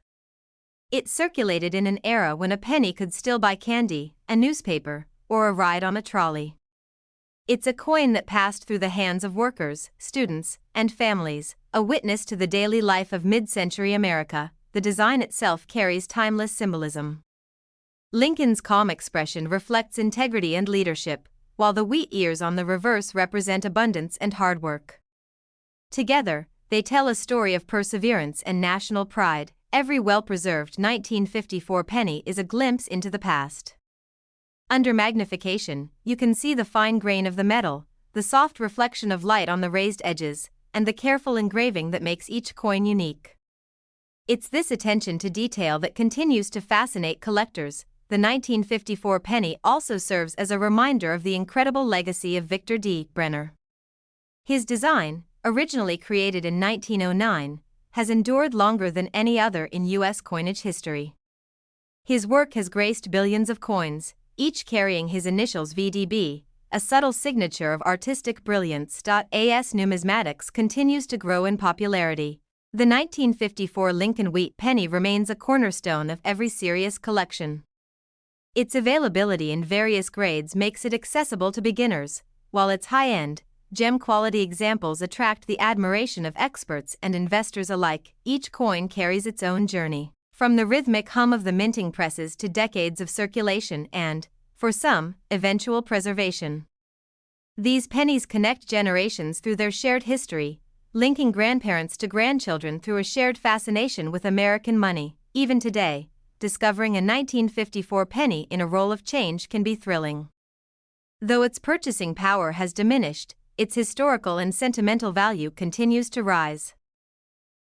It circulated in an era when a penny could still buy candy, a newspaper, or a ride on a trolley. It's a coin that passed through the hands of workers, students, and families, a witness to the daily life of mid-century America. The design itself carries timeless symbolism. Lincoln's calm expression reflects integrity and leadership, while the wheat ears on the reverse represent abundance and hard work. Together, they tell a story of perseverance and national pride. Every well-preserved 1954 penny is a glimpse into the past. Under magnification, you can see the fine grain of the metal, the soft reflection of light on the raised edges, and the careful engraving that makes each coin unique. It's this attention to detail that continues to fascinate collectors. The 1954 penny also serves as a reminder of the incredible legacy of Victor D. Brenner. His design, originally created in 1909, has endured longer than any other in U.S. coinage history. His work has graced billions of coins, each carrying his initials VDB, a subtle signature of artistic brilliance. As numismatics continues to grow in popularity, the 1954 Lincoln Wheat Penny remains a cornerstone of every serious collection. Its availability in various grades makes it accessible to beginners, while its high-end, gem-quality examples attract the admiration of experts and investors alike. Each coin carries its own journey, from the rhythmic hum of the minting presses to decades of circulation and, for some, eventual preservation. These pennies connect generations through their shared history, linking grandparents to grandchildren through a shared fascination with American money. Even today, discovering a 1954 penny in a roll of change can be thrilling. Though its purchasing power has diminished, its historical and sentimental value continues to rise.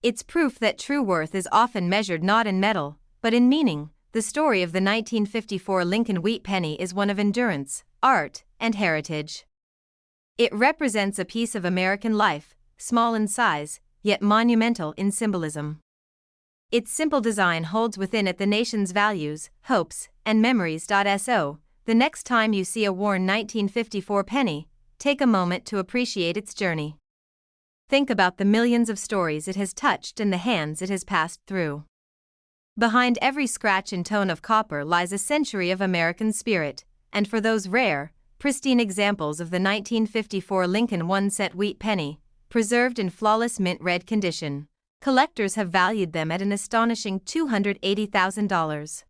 It's proof that true worth is often measured not in metal, but in meaning. The story of the 1954 Lincoln Wheat Penny is one of endurance, art, and heritage. It represents a piece of American life, small in size, yet monumental in symbolism. Its simple design holds within it the nation's values, hopes, and memories. So, the next time you see a worn 1954 penny, take a moment to appreciate its journey. Think about the millions of stories it has touched and the hands it has passed through. Behind every scratch and tone of copper lies a century of American spirit, and for those rare, pristine examples of the 1954 Lincoln 1-cent wheat penny, preserved in flawless mint red condition, collectors have valued them at an astonishing $280,000.